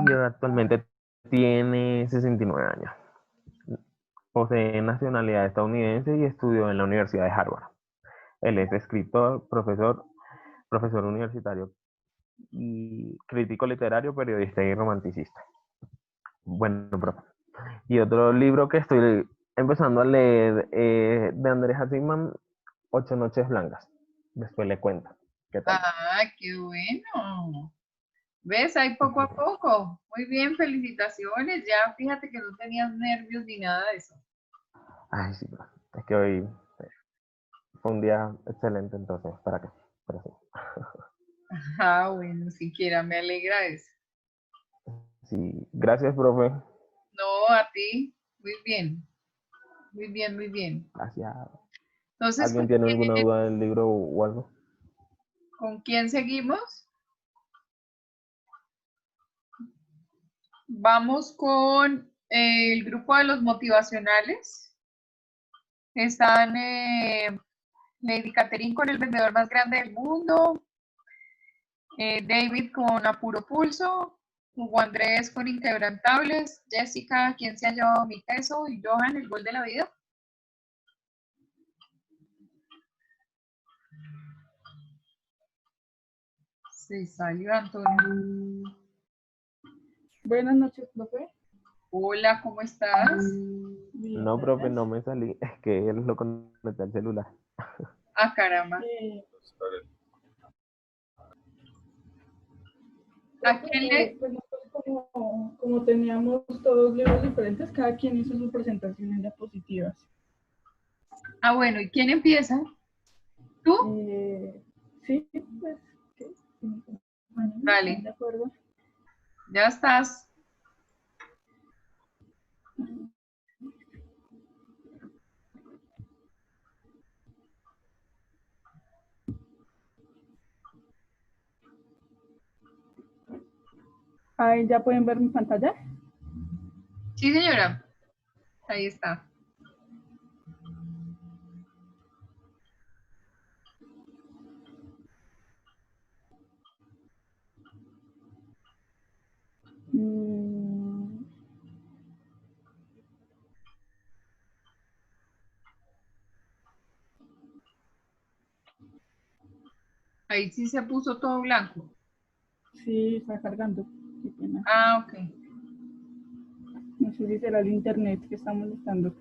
Y actualmente tiene 69 años. Posee nacionalidad estadounidense y estudió en la Universidad de Harvard. Él es escritor, profesor universitario y crítico literario, periodista y romanticista. Bueno, profe. Y otro libro que estoy empezando a leer de Andrés Asilman, Ocho noches blancas. Después le cuento. ¿Qué tal? Ah, qué bueno. ¿Ves? Ahí poco a poco. Muy bien, felicitaciones. Ya fíjate que no tenías nervios ni nada de eso. Ay, sí, profe. Es que hoy fue un día excelente, entonces, ¿para qué? Pero sí. Ah, bueno, siquiera me alegra eso. Sí, gracias, profe. No, a ti. Muy bien. Muy bien, muy bien. Gracias. Entonces, ¿Alguien tiene alguna duda del libro o algo? ¿con quién seguimos? Vamos con el grupo de los motivacionales. Están Lady Catherine con El vendedor más grande del mundo, David con A puro pulso, Hugo Andrés con Inquebrantables, Jessica, ¿Quién se ha llevado mi queso? Y Johan, El gol de la vida. Se salió Antonio. Buenas noches, profe. Hola, ¿cómo estás? Bien, No, profe, gracias. no me salí. Es que él lo conecté al celular. Ah, caramba. ¿A quién le...? Pues nosotros como teníamos todos libros diferentes, cada quien hizo su presentación en diapositivas. Ah, bueno, ¿y quién empieza? ¿Tú? Sí, pues, sí. Bueno, Vale. de acuerdo. Ya estás. Ahí ya pueden ver mi pantalla. Sí, señora. Ahí está. Ahí sí se puso todo blanco. Sí, está cargando. Qué pena. Ah, ok. No sé si será el internet que está molestando.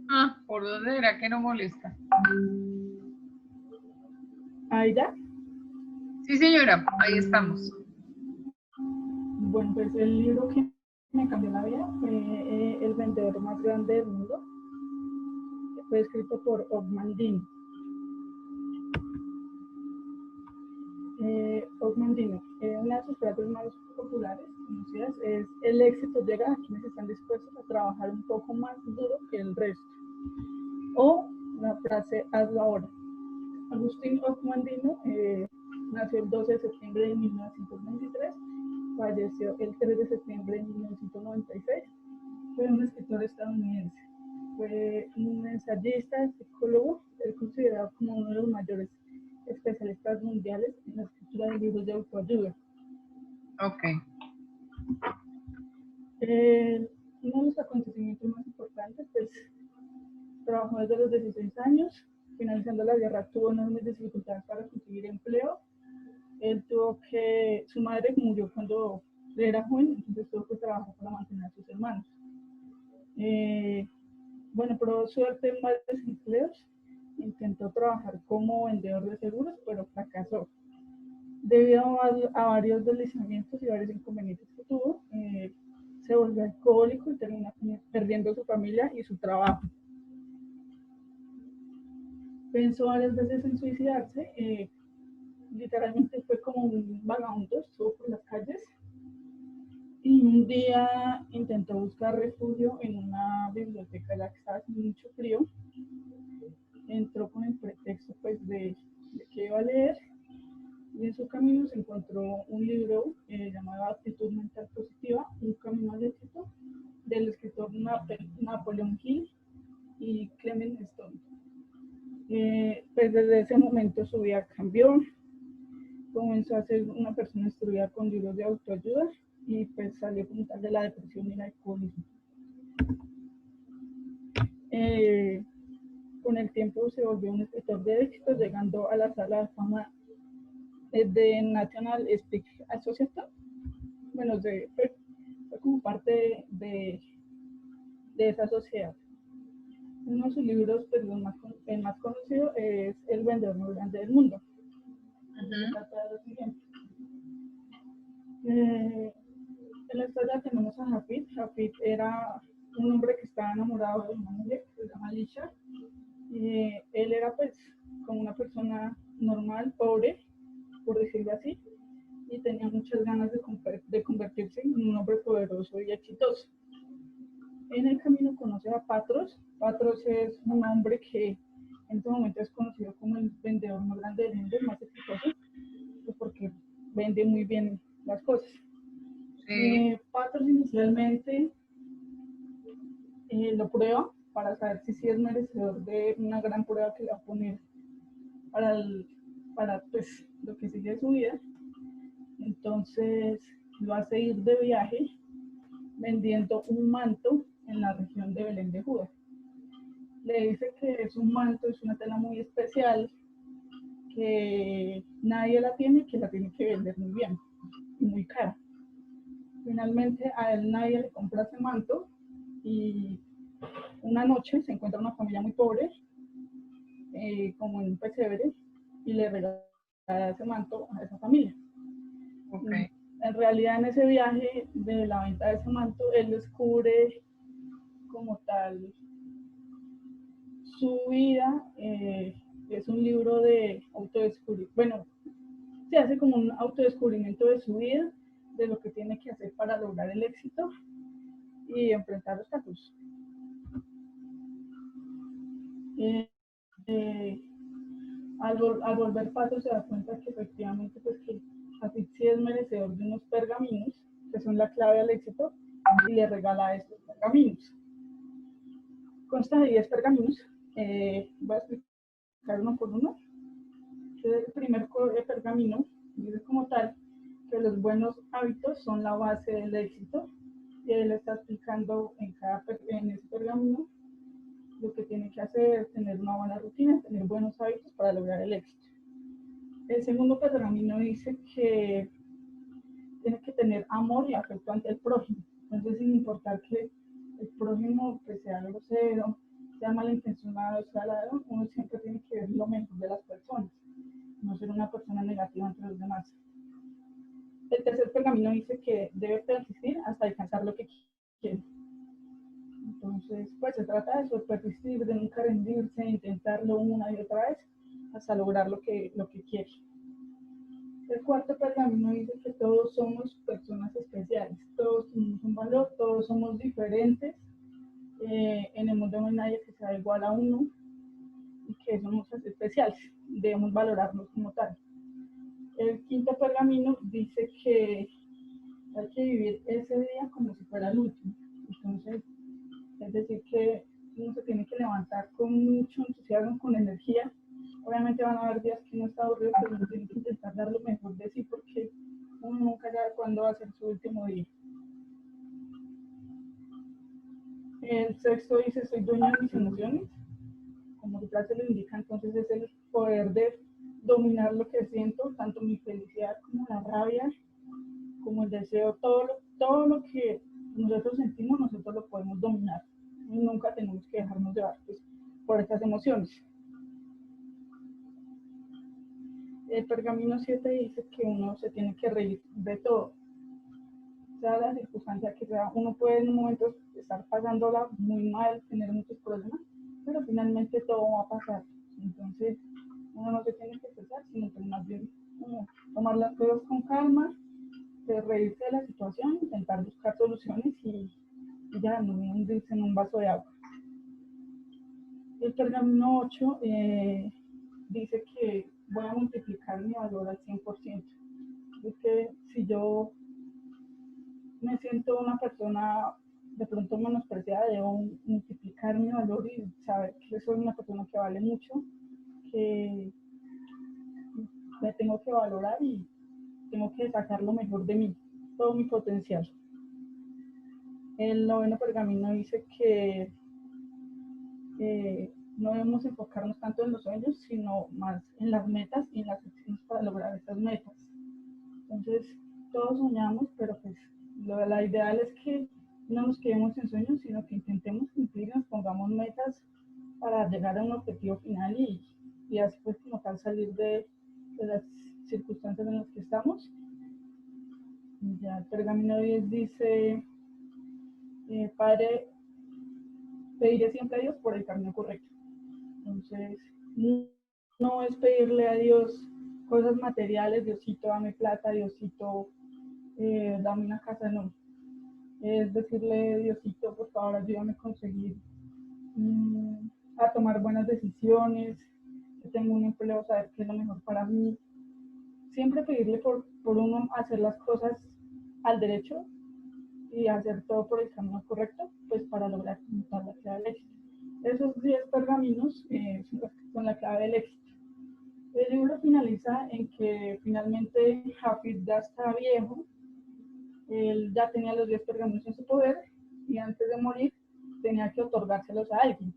Ah, ¿por dónde será que no molesta? ¿Ahí ya? Sí, señora, ahí estamos. Bueno, pues el libro que me cambió la vida fue El vendedor más grande del mundo. Fue escrito por Og Mandino. Og Mandino, una de sus frases más populares, conocidas, es: el éxito llega a quienes están dispuestos a trabajar un poco más duro que el resto. O la frase: hazlo ahora. Agustín Og Mandino nació el 12 de septiembre de 1923, falleció el 3 de septiembre de 1996. Fue un escritor estadounidense. Fue un ensayista, psicólogo, es considerado como uno de los mayores especialistas mundiales en la escritura de libros de autoayuda. Ok. Uno de los acontecimientos más importantes, pues, trabajó desde los 16 años. Finalizando la guerra tuvo enormes dificultades para conseguir empleo. Su madre murió cuando era joven, entonces tuvo que trabajar para mantener a sus hermanos. Bueno, probó suerte en varios empleos. Intentó trabajar como vendedor de seguros, pero fracasó. Debido a varios deslizamientos y varios inconvenientes que tuvo, se volvió alcohólico y terminó perdiendo su familia y su trabajo. Pensó varias veces en suicidarse. Literalmente fue como un vagabundo, estuvo por las calles. Y un día intentó buscar refugio en una biblioteca, ya que estaba haciendo mucho frío. Entró con el pretexto, pues, de que iba a leer, y en su camino se encontró un libro llamado Actitud Mental Positiva, un camino al éxito, del escritor Napoleon Hill y Clement Stone. Pues desde ese momento su vida cambió, comenzó a ser una persona instruida con libros de autoayuda y pues salió como tal de la depresión y el alcoholismo. Con el tiempo se volvió un escritor de éxito, llegando a la sala de fama de National Speak Association. Bueno, fue como parte de esa sociedad. Uno de sus libros, pues, el más conocido es El vendedor más grande del mundo. En la historia tenemos a Hafid. Hafid era un hombre que estaba enamorado de una mujer que se llama Alicia. Él era, pues, como una persona normal, pobre, por decirlo así, y tenía muchas ganas de convertirse en un hombre poderoso y exitoso. En el camino conoce a Patros. Patros es un hombre que en este momento es conocido como el vendedor más grande del mundo, el más exitoso, porque vende muy bien las cosas. Sí. Patros inicialmente lo prueba para saber si es merecedor de una gran prueba que le va a poner para pues, lo que sigue de su vida. Entonces lo hace ir de viaje vendiendo un manto en la región de Belén de Judá. Le dice que es un manto, es una tela muy especial, que nadie la tiene y que la tiene que vender muy bien y muy cara. Finalmente a él nadie le compra ese manto y una noche se encuentra una familia muy pobre, como en un pesebre, y le regala ese manto a esa familia. Okay. En realidad, en ese viaje de la venta de ese manto, él descubre como tal su vida. Es un libro de autodescubrimiento. Bueno, se hace como un autodescubrimiento de su vida, de lo que tiene que hacer para lograr el éxito y enfrentar los casos. Al volver Pato se da cuenta que efectivamente, pues, que Hafid sí es merecedor de unos pergaminos que son la clave al éxito, y le regala estos pergaminos. Consta de 10 pergaminos. Voy a explicar uno por uno. El primer pergamino dice como tal que los buenos hábitos son la base del éxito, y él está explicando en ese pergamino lo que tiene que hacer: tener una buena rutina, tener buenos hábitos para lograr el éxito. El segundo pergamino dice que tiene que tener amor y afecto ante el prójimo. Entonces, sin importar que el prójimo pues, sea grosero, sea malintencionado, sea ladrón, uno siempre tiene que ver lo mejor de las personas, no ser una persona negativa entre los demás. El tercer pergamino dice que debe persistir hasta alcanzar lo que quiere. Entonces, pues se trata de eso, persistir, de nunca rendirse, intentarlo una y otra vez hasta lograr lo que quiere. El cuarto pergamino dice que todos somos personas especiales, todos tenemos un valor, todos somos diferentes. En el mundo no hay nadie que sea igual a uno y que somos especiales, debemos valorarnos como tal. El quinto pergamino dice que hay que vivir ese día como si fuera el último. Entonces, es decir, que uno se tiene que levantar con mucho entusiasmo, con energía. Obviamente van a haber días que uno está aburrido, pero uno tiene que intentar dar lo mejor de sí porque uno nunca sabe cuándo va a ser su último día. El sexto dice, soy dueño de mis emociones. Como su frase lo indica, entonces es el poder de dominar lo que siento, tanto mi felicidad como la rabia, como el deseo, todo lo que nosotros sentimos, nosotros lo podemos dominar. Y nunca tenemos que dejarnos llevar pues, por estas emociones. El pergamino 7 dice que uno se tiene que reír de todo. Sea la circunstancia que sea, uno puede en un momento estar pasándola muy mal, tener muchos problemas, pero finalmente todo va a pasar. Entonces, uno no se tiene que estresar, sino que más bien tomar las cosas con calma, reírse de la situación, intentar buscar soluciones y ya no hundirse en un vaso de agua. El pergamino 8 dice que voy a multiplicar mi valor al 100%. Es que si yo me siento una persona de pronto menospreciada, debo multiplicar mi valor y saber que soy una persona que vale mucho, que me tengo que valorar y tengo que sacar lo mejor de mí, todo mi potencial. El noveno pergamino dice que no debemos enfocarnos tanto en los sueños, sino más en las metas y en las acciones para lograr estas metas. Entonces, todos soñamos, pero pues la ideal es que no nos quedemos en sueños, sino que intentemos cumplir, nos pongamos metas para llegar a un objetivo final y así pues como tal salir de las circunstancias en las que estamos. Ya el pergamino 10 dice, Padre, pediré siempre a Dios por el camino correcto. Entonces, no es pedirle a Dios cosas materiales, Diosito, dame plata, Diosito, dame una casa, no. Es decirle, Diosito, por favor, ayúdame a conseguir, a tomar buenas decisiones, que tengo un empleo, saber qué es lo mejor para mí. Siempre pedirle por uno hacer las cosas al derecho y hacer todo por el camino correcto, pues para lograr la clave del éxito. Esos 10 pergaminos son la clave del éxito. El libro finaliza en que finalmente Hafid ya está viejo, él ya tenía los 10 pergaminos en su poder y antes de morir tenía que otorgárselos a alguien,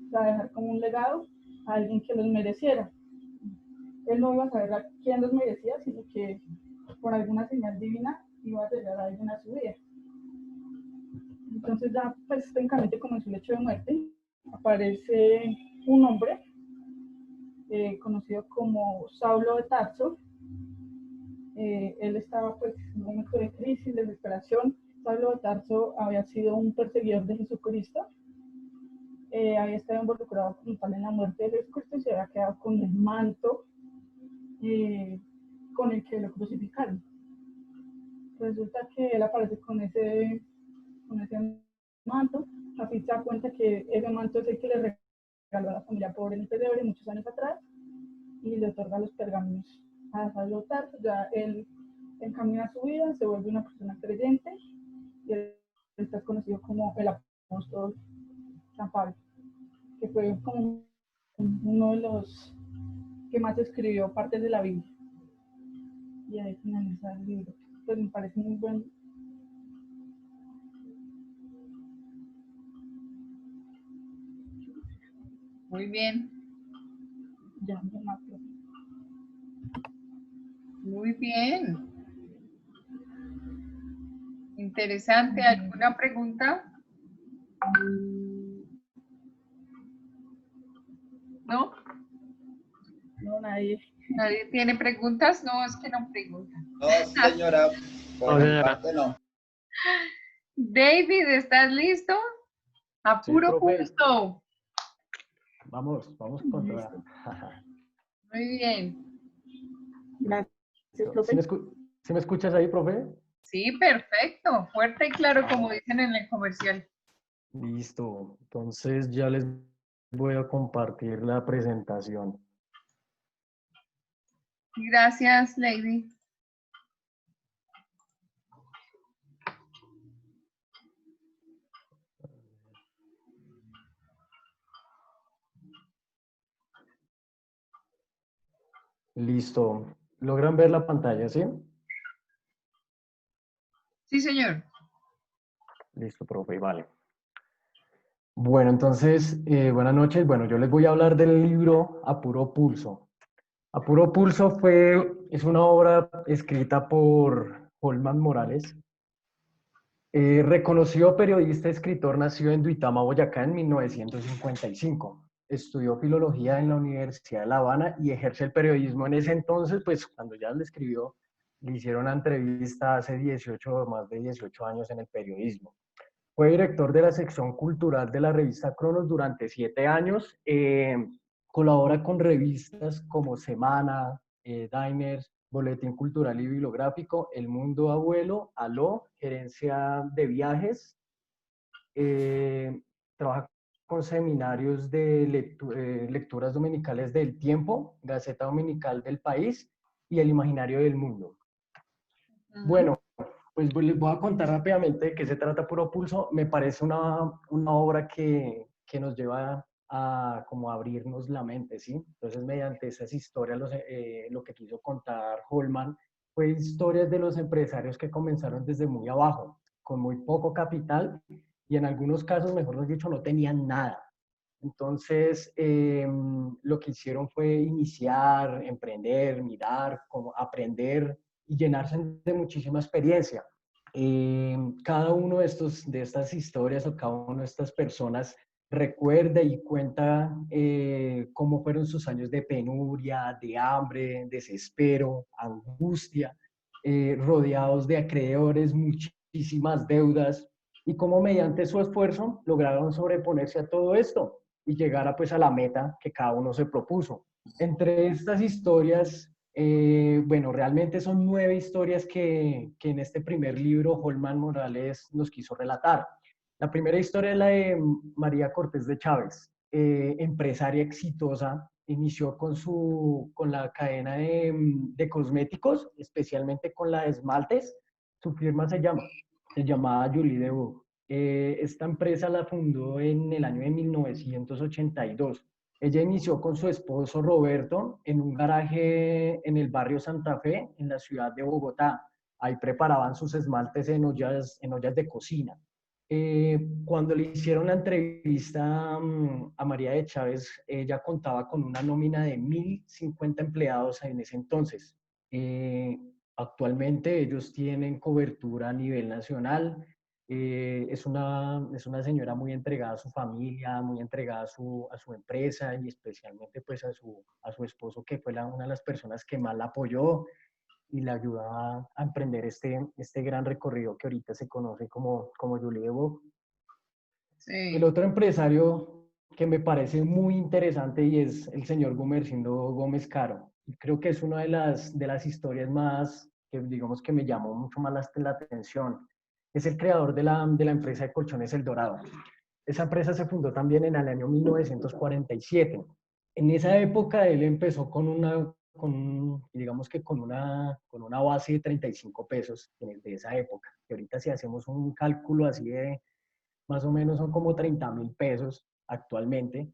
o sea, dejar como un legado a alguien que los mereciera. Él no iba a saber a quién los merecía, sino que por alguna señal divina iba a llegar a alguien a su vida. Entonces ya pues técnicamente comenzó el hecho de muerte, aparece un hombre conocido como Saulo de Tarso. Él estaba pues en un momento de crisis, de desesperación. Saulo de Tarso había sido un perseguidor de Jesucristo, había estado involucrado como tal en la muerte de Jesucristo y se había quedado con el manto con el que lo crucificaron. Resulta que él aparece con ese manto. Hafid se da cuenta que ese manto es el que le regaló a la familia pobre en el pesebre muchos años atrás y le otorga los pergaminos a Saulo de Tarso. Ya él encamina su vida, se vuelve una persona creyente y él está conocido como el apóstol San Pablo, que fue como uno de los que más escribió partes de la Biblia. Y ahí finaliza el libro. Pues me parece muy bueno. Muy bien. Ya, no más. Muy bien. Interesante. ¿Alguna pregunta? ¿No? No, nadie. ¿Nadie tiene preguntas? No, es que no preguntan. No, señora. Por mi parte, no. David, ¿estás listo? A Sí, puro profe. pulso. Vamos con toda. Muy bien. Gracias, ¿Sí me escuchas ahí, profe? Sí, perfecto. Fuerte y claro, como dicen en el comercial. Listo. Entonces ya les voy a compartir la presentación. Gracias, Lady. Listo. ¿Logran ver la pantalla, sí? Sí, señor. Listo, profe, vale. Bueno, entonces, buenas noches. Bueno, yo les voy a hablar del libro A Puro Pulso. A Puro Pulso es una obra escrita por Holman Morales. Reconocido periodista y escritor, nació en Duitama, Boyacá, en 1955. Estudió filología en la Universidad de La Habana y ejerce el periodismo en ese entonces, pues cuando ya le escribió, le hicieron una entrevista hace más de 18 años en el periodismo. Fue director de la sección cultural de la revista Cronos durante 7 años. Colabora con revistas como Semana, Diners, Boletín Cultural y Bibliográfico, El Mundo Abuelo, Aló, Gerencia de Viajes. Trabaja con seminarios de lecturas dominicales del Tiempo, Gaceta Dominical del País y El Imaginario del Mundo. Bueno, pues les voy a contar rápidamente de qué se trata Puro Pulso. Me parece una obra que nos lleva a como abrirnos la mente, ¿sí? Entonces, mediante esas historias, lo que quiso contar Holman fue historias de los empresarios que comenzaron desde muy abajo, con muy poco capital y en algunos casos, mejor dicho, no tenían nada. Entonces, lo que hicieron fue iniciar, emprender, mirar, como aprender y llenarse de muchísima experiencia. Cada uno de estas historias o cada una de estas personas recuerda y cuenta cómo fueron sus años de penuria, de hambre, desespero, angustia, rodeados de acreedores, muchísimas deudas, y cómo mediante su esfuerzo lograron sobreponerse a todo esto y llegar pues a la meta que cada uno se propuso. Entre estas historias, bueno, realmente son 9 historias que en este primer libro Holman Morales nos quiso relatar. La primera historia es la de María Cortés de Chávez, empresaria exitosa. Inició con la cadena de cosméticos, especialmente con la de esmaltes. Su firma se llamaba Julie Debout. Esta empresa la fundó en el año de 1982. Ella inició con su esposo Roberto en un garaje en el barrio Santa Fe, en la ciudad de Bogotá. Ahí preparaban sus esmaltes en ollas de cocina. Cuando le hicieron la entrevista a María de Chávez, ella contaba con una nómina de 1.050 empleados en ese entonces. Actualmente ellos tienen cobertura a nivel nacional. Es una señora muy entregada a su familia, muy entregada a su empresa y especialmente pues a su esposo, que fue una de las personas que más la apoyó y la ayudó a emprender este gran recorrido que ahorita se conoce como Julie Debout. Sí. El otro empresario que me parece muy interesante y es el señor Gumersindo Gómez Caro. Creo que es una de las historias más, que digamos que me llamó mucho más la atención. Es el creador de la empresa de colchones El Dorado. Esa empresa se fundó también en el año 1947. En esa época él empezó digamos que con una base de 35 pesos de esa época. Y ahorita si hacemos un cálculo así de más o menos son como 30.000 pesos actualmente.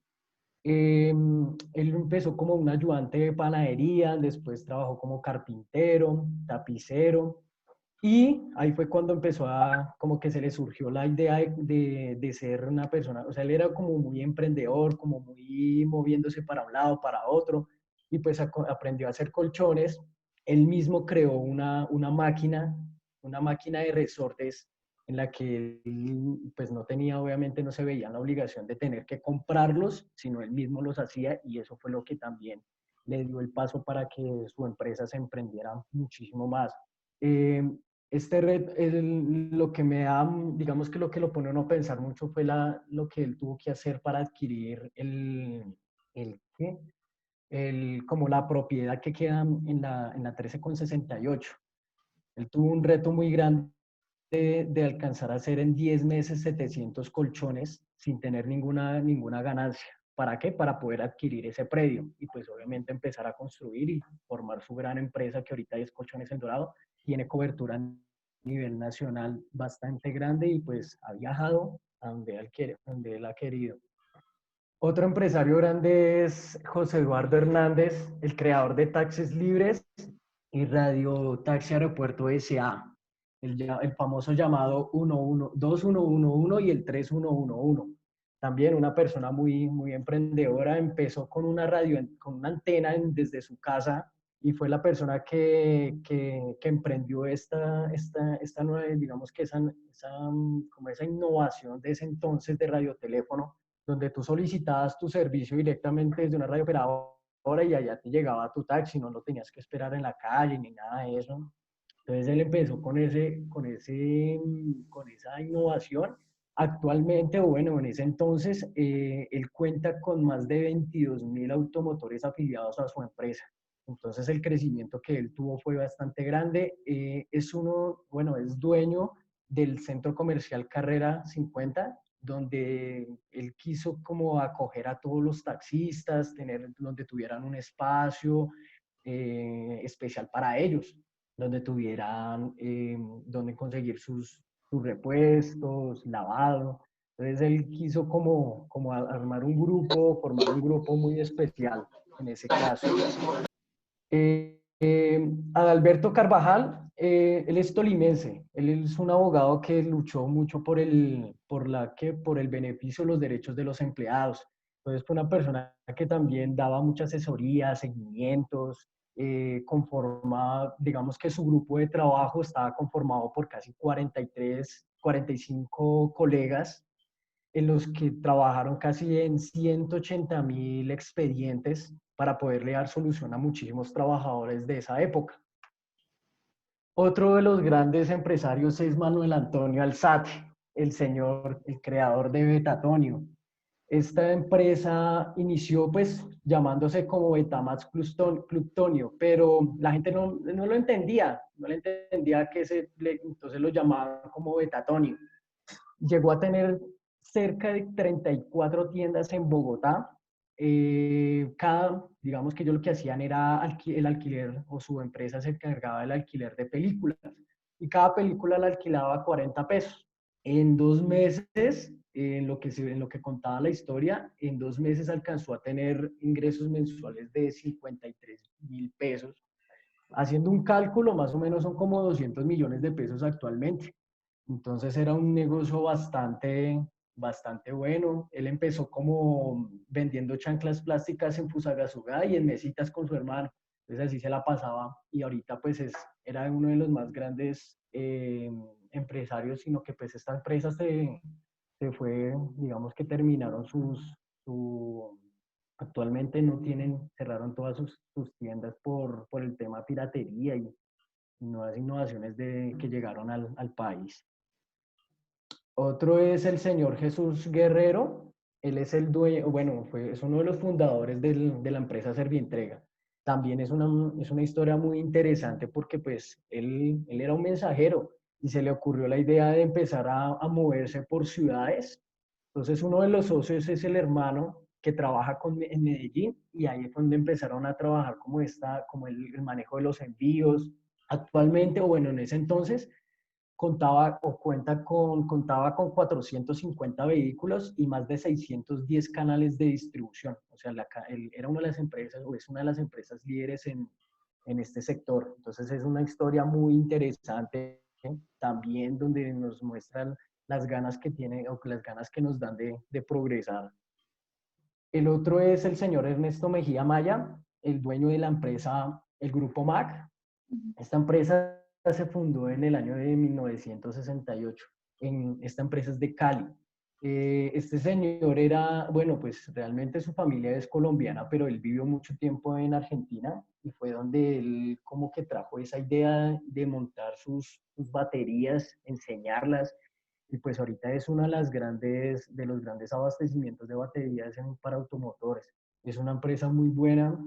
Él empezó como un ayudante de panadería, después trabajó como carpintero, tapicero, y ahí fue cuando empezó como que se le surgió la idea de ser una persona, o sea, él era como muy emprendedor, como muy moviéndose para un lado, para otro, y pues aprendió a hacer colchones. Él mismo creó una máquina de resortes en la que él pues no tenía, obviamente no se veía en la obligación de tener que comprarlos, sino él mismo los hacía, y eso fue lo que también le dio el paso para que su empresa se emprendiera muchísimo más. Este reto, lo que me da, digamos que lo que lo pone a uno a pensar mucho fue lo que él tuvo que hacer para adquirir ¿qué? Como la propiedad que queda en la 13,68. Él tuvo un reto muy grande de alcanzar a hacer en 10 meses 700 colchones sin tener ninguna ganancia. ¿Para qué? Para poder adquirir ese predio y pues obviamente empezar a construir y formar su gran empresa, que ahorita es Colchones El Dorado. Tiene cobertura a nivel nacional bastante grande y pues ha viajado a donde él ha querido. Otro empresario grande es José Eduardo Hernández, el creador de Taxis Libres y Radio Taxi Aeropuerto S.A., el famoso llamado 2111 y el 3111. También una persona muy, muy emprendedora, empezó con una radio, con una antena desde su casa, y fue la persona que emprendió esta nueva, digamos que como esa innovación de ese entonces de radioteléfono, donde tú solicitabas tu servicio directamente desde una radio operadora y allá te llegaba tu taxi, no lo tenías que esperar en la calle ni nada de eso. Entonces él empezó con esa innovación. Actualmente, o bueno, en ese entonces, él cuenta con más de 22.000 automotores afiliados a su empresa. Entonces el crecimiento que él tuvo fue bastante grande. Es dueño del centro comercial Carrera 50, donde él quiso como acoger a todos los taxistas, donde tuvieran un espacio especial para ellos, donde tuvieran donde conseguir sus repuestos, lavado. Entonces él quiso como formar un grupo muy especial en ese caso. Adalberto Carvajal, él es tolimense, él es un abogado que luchó mucho por el beneficio de los derechos de los empleados. Entonces fue una persona que también daba mucha asesoría, seguimientos, digamos que su grupo de trabajo estaba conformado por casi 45 colegas, en los que trabajaron casi en 180.000 expedientes para poderle dar solución a muchísimos trabajadores de esa época. Otro de los grandes empresarios es Manuel Antonio Alzate, el creador de Betatonio. Esta empresa inició pues llamándose como Betamax Club Tonio, pero la gente no lo entendía, entonces lo llamaban como Betatonio. Llegó a tener cerca de 34 tiendas en Bogotá. Digamos que ellos lo que hacían era el alquiler, o su empresa se encargaba del alquiler de películas, y cada película la alquilaba 40 pesos. En 2 meses, en lo que contaba la historia, en 2 meses alcanzó a tener ingresos mensuales de 53.000 pesos. Haciendo un cálculo, más o menos son como 200 millones de pesos actualmente. Entonces era un negocio bastante bueno. Él empezó como vendiendo chanclas plásticas en Fusagasugá y en mesitas con su hermano. Entonces así se la pasaba, y ahorita pues era uno de los más grandes empresarios, sino que pues esta empresa se fue, digamos que terminaron actualmente cerraron todas sus tiendas por el tema piratería y nuevas innovaciones que llegaron al país. Otro es el señor Jesús Guerrero. Él es el dueño, es uno de los fundadores de la empresa Servientrega. También es una historia muy interesante porque pues él era un mensajero y se le ocurrió la idea de empezar a moverse por ciudades. Entonces uno de los socios es el hermano que trabaja en Medellín, y ahí fue donde empezaron a trabajar como el manejo de los envíos. Actualmente, en ese entonces, contaba con 450 vehículos y más de 610 canales de distribución. O sea, era una de las empresas, o es una de las empresas líderes en este sector. Entonces es una historia muy interesante también, donde nos muestran las ganas que tiene, o las ganas que nos dan de progresar. El otro es el señor Ernesto Mejía Maya, el dueño de la empresa, el Grupo MAC. Esta empresa se fundó en el año de 1968. esta empresa es de Cali. Este señor era, bueno, pues realmente su familia es colombiana, pero él vivió mucho tiempo en Argentina y fue donde él como que trajo esa idea de montar sus baterías, enseñarlas, y pues ahorita es una de de los grandes abastecimientos de baterías para automotores. Es una empresa muy buena,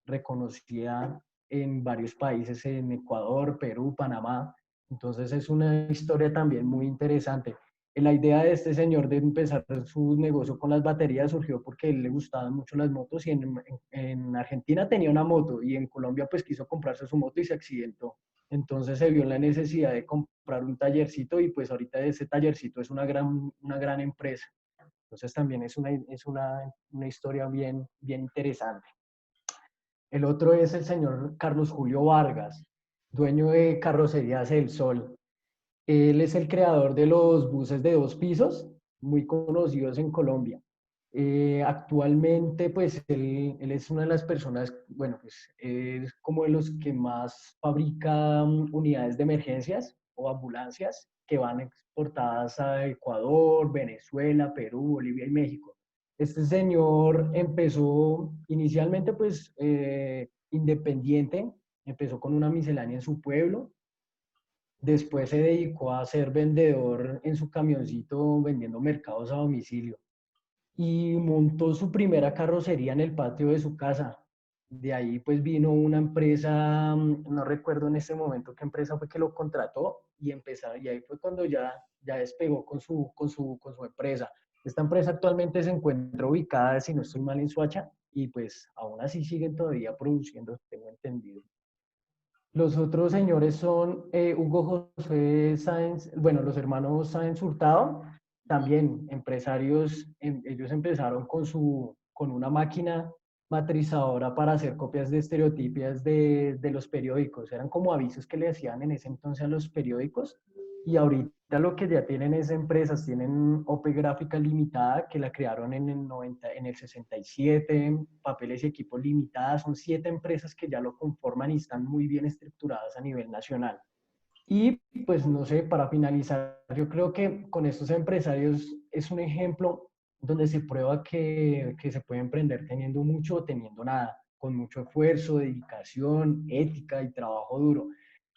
reconocida en varios países, en Ecuador, Perú, Panamá. Entonces es una historia también muy interesante. La idea de este señor de empezar su negocio con las baterías surgió porque a él le gustaban mucho las motos y en Argentina tenía una moto y en Colombia pues quiso comprarse su moto y se accidentó. Entonces se vio en la necesidad de comprar un tallercito y pues ahorita ese tallercito es una gran empresa. Entonces también es una historia bien interesante. El otro es el señor Carlos Julio Vargas, dueño de Carrocerías El Sol. Él es el creador de los buses de 2 pisos, muy conocidos en Colombia. Actualmente, pues, él es una de las personas, bueno, pues, es como de los que más fabrica unidades de emergencias o ambulancias que van exportadas a Ecuador, Venezuela, Perú, Bolivia y México. Este señor empezó inicialmente, pues, independiente, empezó con una miscelánea en su pueblo. Después se dedicó a ser vendedor en su camioncito vendiendo mercados a domicilio y montó su primera carrocería en el patio de su casa. De ahí pues vino una empresa, no recuerdo en este momento qué empresa fue que lo contrató y empezaron, y ahí fue cuando ya despegó con su empresa. Esta empresa actualmente se encuentra ubicada, si no estoy mal, en Soacha y pues aún así siguen todavía produciendo, tengo entendido. Los otros señores son Hugo José Sáenz, bueno, los hermanos Sáenz Hurtado, también empresarios. Ellos empezaron con una máquina matrizadora para hacer copias de estereotipias de los periódicos. Eran como avisos que le hacían en ese entonces a los periódicos. Y ahorita lo que ya tienen es empresas, tienen OP Gráfica Limitada, que la crearon en el 67, Papeles y Equipos Limitada, son 7 empresas que ya lo conforman y están muy bien estructuradas a nivel nacional. Y pues no sé, para finalizar, yo creo que con estos empresarios es un ejemplo donde se prueba que se puede emprender teniendo mucho o teniendo nada, con mucho esfuerzo, dedicación, ética y trabajo duro.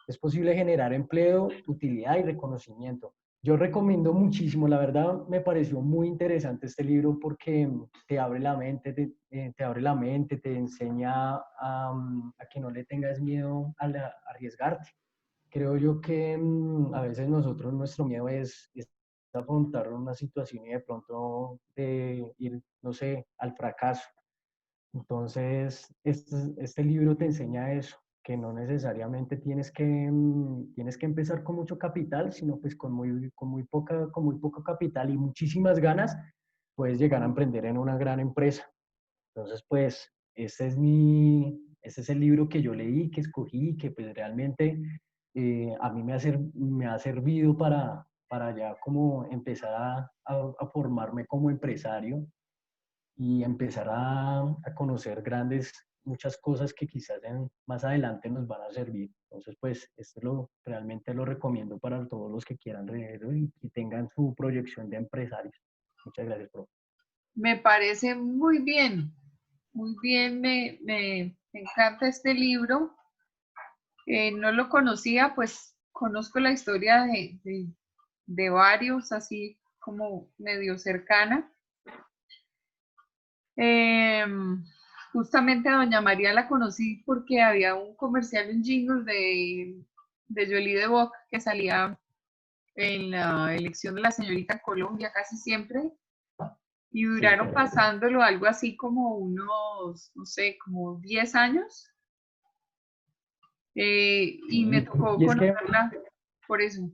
Es posible generar empleo, utilidad y reconocimiento. Yo recomiendo muchísimo, la verdad me pareció muy interesante este libro porque te abre la mente, te enseña a que no le tengas miedo a arriesgarte. Creo yo que a veces nuestro miedo es afrontar una situación y de pronto de ir, no sé, al fracaso. Entonces, este libro te enseña eso, que no necesariamente tienes que empezar con mucho capital, sino pues con muy poco capital y muchísimas ganas, puedes llegar a emprender en una gran empresa. Entonces, pues, este es el libro que yo leí, que escogí, que pues realmente a mí me ha servido para ya como empezar a formarme como empresario y empezar a conocer muchas cosas que quizás más adelante nos van a servir. Entonces, pues, realmente lo recomiendo para todos los que quieran leerlo y tengan su proyección de empresarios. Muchas gracias, profe. Me parece muy bien, me encanta este libro. No lo conocía, pues conozco la historia de varios, así como medio cercana. Justamente a doña María la conocí porque había un comercial en Jingles de Jolie de Boc que salía en la elección de la señorita Colombia casi siempre y duraron pasándolo algo así como unos, no sé, como 10 años y me tocó conocerla por eso.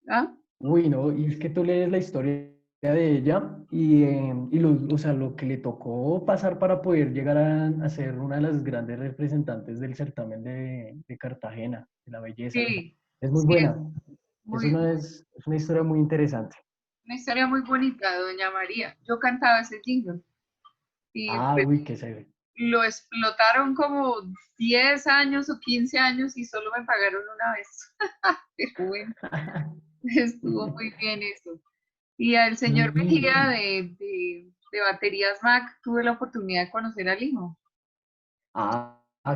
¿Ah? Uy, no, y es que tú lees la historia de ella o sea, lo que le tocó pasar para poder llegar a ser una de las grandes representantes del certamen de Cartagena, de la belleza. Sí, es muy sí, buena. es Es una historia muy interesante. una historia muy bonita de doña María. Yo cantaba ese jingle y pues, uy, qué se ve. lo explotaron como 10 años o 15 años y solo me pagaron una vez. Pero bueno. Estuvo muy bien eso. Y al señor Mejía de Baterías Mac, tuve la oportunidad de conocer al hijo.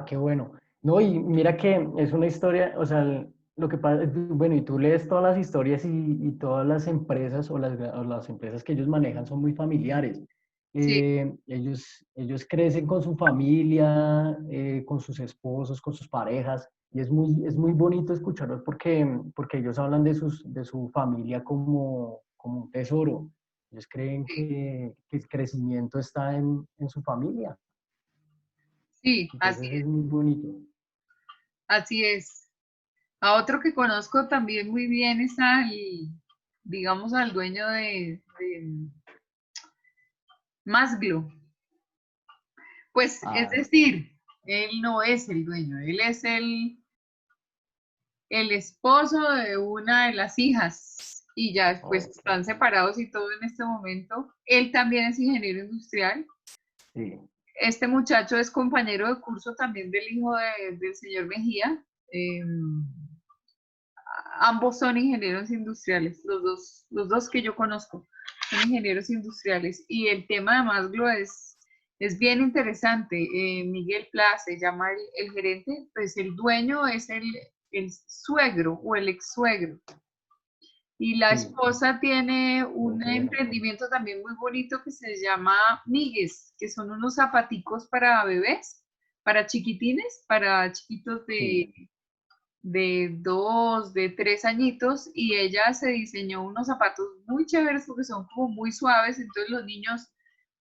Qué bueno. No, y mira que es una historia, o sea, lo que pasa, bueno, y tú lees todas las historias y todas las empresas o las empresas que ellos manejan son muy familiares. Ellos crecen con su familia, con sus esposos, con sus parejas, y es muy bonito escucharlos porque ellos hablan de su familia como un tesoro. Ellos creen que el crecimiento está en su familia. Sí, así Entonces es muy bonito. Así es. A otro que conozco también muy bien es digamos, al dueño de Masglo. Pues es decir, él no es el dueño, él es el esposo de una de las hijas y ya pues están separados y todo en este momento. Él también es ingeniero industrial. Sí. Este muchacho es compañero de curso también del hijo del señor Mejía. Ambos son ingenieros industriales, los dos que yo conozco son ingenieros industriales. Y el tema de Masglo es bien interesante. Miguel Pla se llama el gerente, pues el dueño es el suegro o el ex suegro. Y la esposa tiene un emprendimiento también muy bonito que se llama Migues, que son unos zapaticos para bebés, para chiquitines, para chiquitos de 2, de 3 añitos, y ella se diseñó unos zapatos muy chéveres porque son como muy suaves, entonces los niños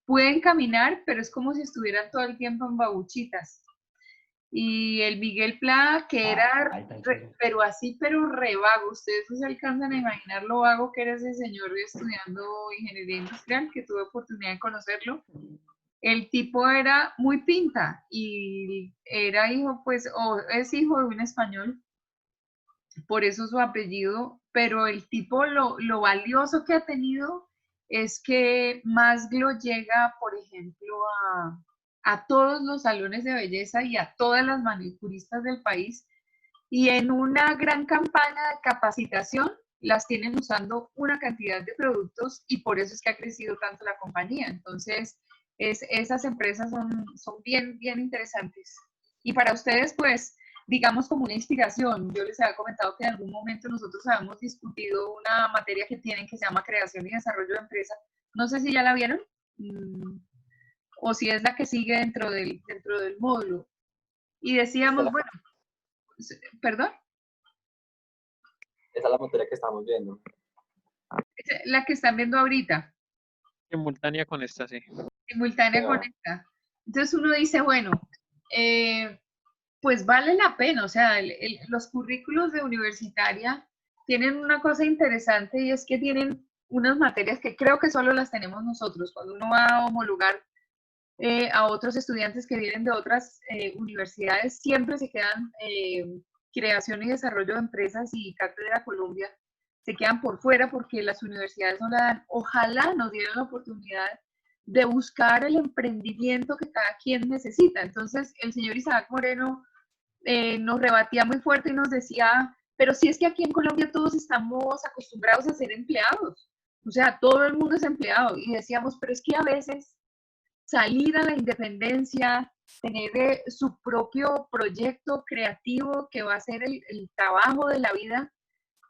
pueden caminar, pero es como si estuvieran todo el tiempo en babuchitas. Y el Miguel Pla, que era, pero así, pero re vago. Ustedes no se alcanzan a imaginar lo vago que era ese señor estudiando ingeniería industrial, que tuve oportunidad de conocerlo. El tipo era muy pinta y era hijo, pues, o es hijo de un español, por eso su apellido, pero el tipo, lo valioso que ha tenido es que Masglo llega, por ejemplo, a todos los salones de belleza y a todas las manicuristas del país, y en una gran campaña de capacitación las tienen usando una cantidad de productos y por eso es que ha crecido tanto la compañía. Entonces, esas empresas son bien, bien interesantes. Y para ustedes, pues, digamos como una inspiración, yo les había comentado que en algún momento nosotros habíamos discutido una materia que tienen que se llama creación y desarrollo de empresa. No sé si ya la vieron o si es la que sigue dentro del módulo. Y decíamos, bueno, ¿perdón? Esa es la materia que estamos viendo. La que están viendo ahorita. Simultánea con esta, sí. Simultánea con esta. Entonces uno dice, bueno, pues vale la pena, o sea, los currículos de universitaria tienen una cosa interesante y es que tienen unas materias que creo que solo las tenemos nosotros. Cuando uno va a homologar a otros estudiantes que vienen de otras universidades, siempre se quedan creación y desarrollo de empresas y Cátedra Colombia, se quedan por fuera porque las universidades no la dan. Ojalá nos dieran la oportunidad de buscar el emprendimiento que cada quien necesita. Entonces, el señor Isaac Moreno nos rebatía muy fuerte y nos decía, pero si es que aquí en Colombia todos estamos acostumbrados a ser empleados, o sea, todo el mundo es empleado, y decíamos, pero es que a veces salir a la independencia, tener su propio proyecto creativo que va a ser el trabajo de la vida,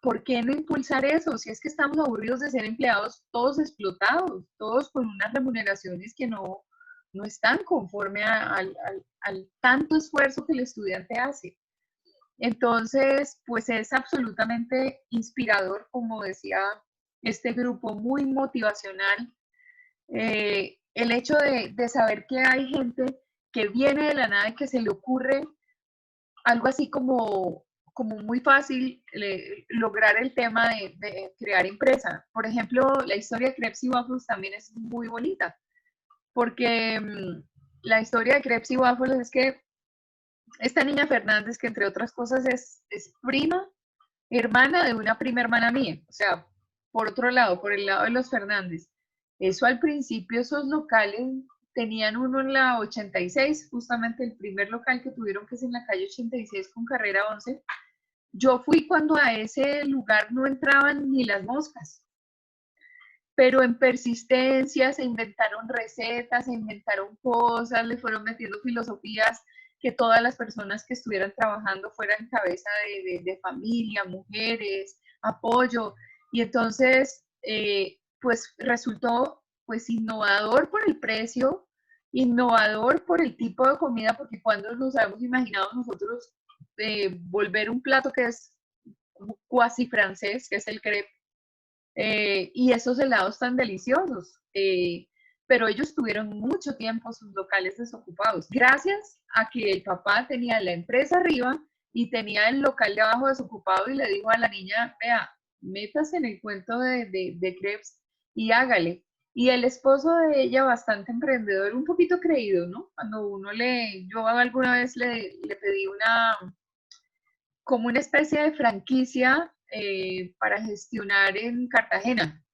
¿por qué no impulsar eso? Si es que estamos aburridos de ser empleados, todos explotados, todos con unas remuneraciones que no están conforme al tanto esfuerzo que el estudiante hace. Entonces, pues es absolutamente inspirador, como decía este grupo, muy motivacional. El hecho de saber que hay gente que viene de la nada y que se le ocurre algo así como muy fácil lograr el tema de crear empresa. Por ejemplo, la historia de Crepes y Waffles también es muy bonita, porque la historia de Crepes y Waffles es que esta niña Fernández, que entre otras cosas es prima, hermana de una prima hermana mía, o sea, por otro lado, por el lado de los Fernández. Eso al principio, esos locales tenían uno en la 86, justamente el primer local que tuvieron, que es en la calle 86 con carrera 11, Yo fui cuando a ese lugar no entraban ni las moscas, pero en persistencia se inventaron recetas, se inventaron cosas, le fueron metiendo filosofías que todas las personas que estuvieran trabajando fueran cabeza de familia, mujeres, apoyo. Y entonces, pues resultó pues innovador por el precio, innovador por el tipo de comida, porque cuando nos habíamos imaginado nosotros volver un plato que es cuasi francés, que es el crepe, y esos helados tan deliciosos. Pero ellos tuvieron mucho tiempo sus locales desocupados, gracias a que el papá tenía la empresa arriba y tenía el local de abajo desocupado y le dijo a la niña, vea, métase en el cuento de crepes y hágale. Y el esposo de ella, bastante emprendedor, un poquito creído, ¿no? Cuando yo alguna vez le pedí como una especie de franquicia para gestionar en Cartagena.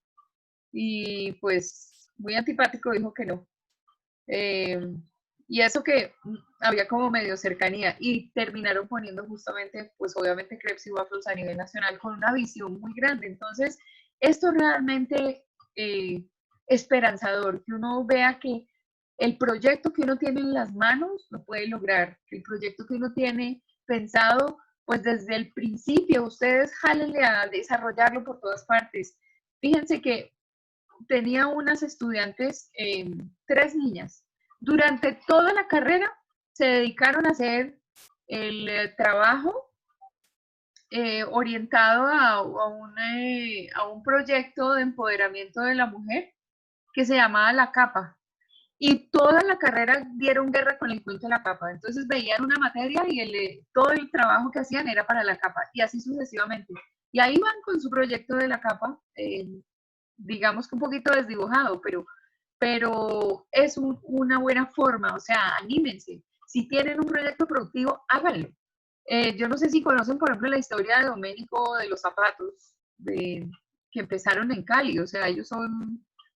Y pues muy antipático dijo que no. Y eso que había como medio cercanía y terminaron poniendo justamente, pues obviamente crepes y waffles a nivel nacional con una visión muy grande. Entonces, esto realmente esperanzador, que uno vea que el proyecto que uno tiene en las manos lo puede lograr, que el proyecto que uno tiene pensado, pues desde el principio, ustedes jálenle a desarrollarlo por todas partes. Fíjense que tenía unas estudiantes, 3 niñas. Durante toda la carrera se dedicaron a hacer el trabajo orientado a un proyecto de empoderamiento de la mujer que se llamaba La Capa. Y toda la carrera dieron guerra con el cuento de la capa. Entonces veían una materia y todo el trabajo que hacían era para la capa, y así sucesivamente. Y ahí van con su proyecto de la capa, digamos que un poquito desdibujado, pero es una buena forma, o sea, anímense. Si tienen un proyecto productivo, háganlo. Yo no sé si conocen, por ejemplo, la historia de Doménico de los zapatos, que empezaron en Cali, o sea,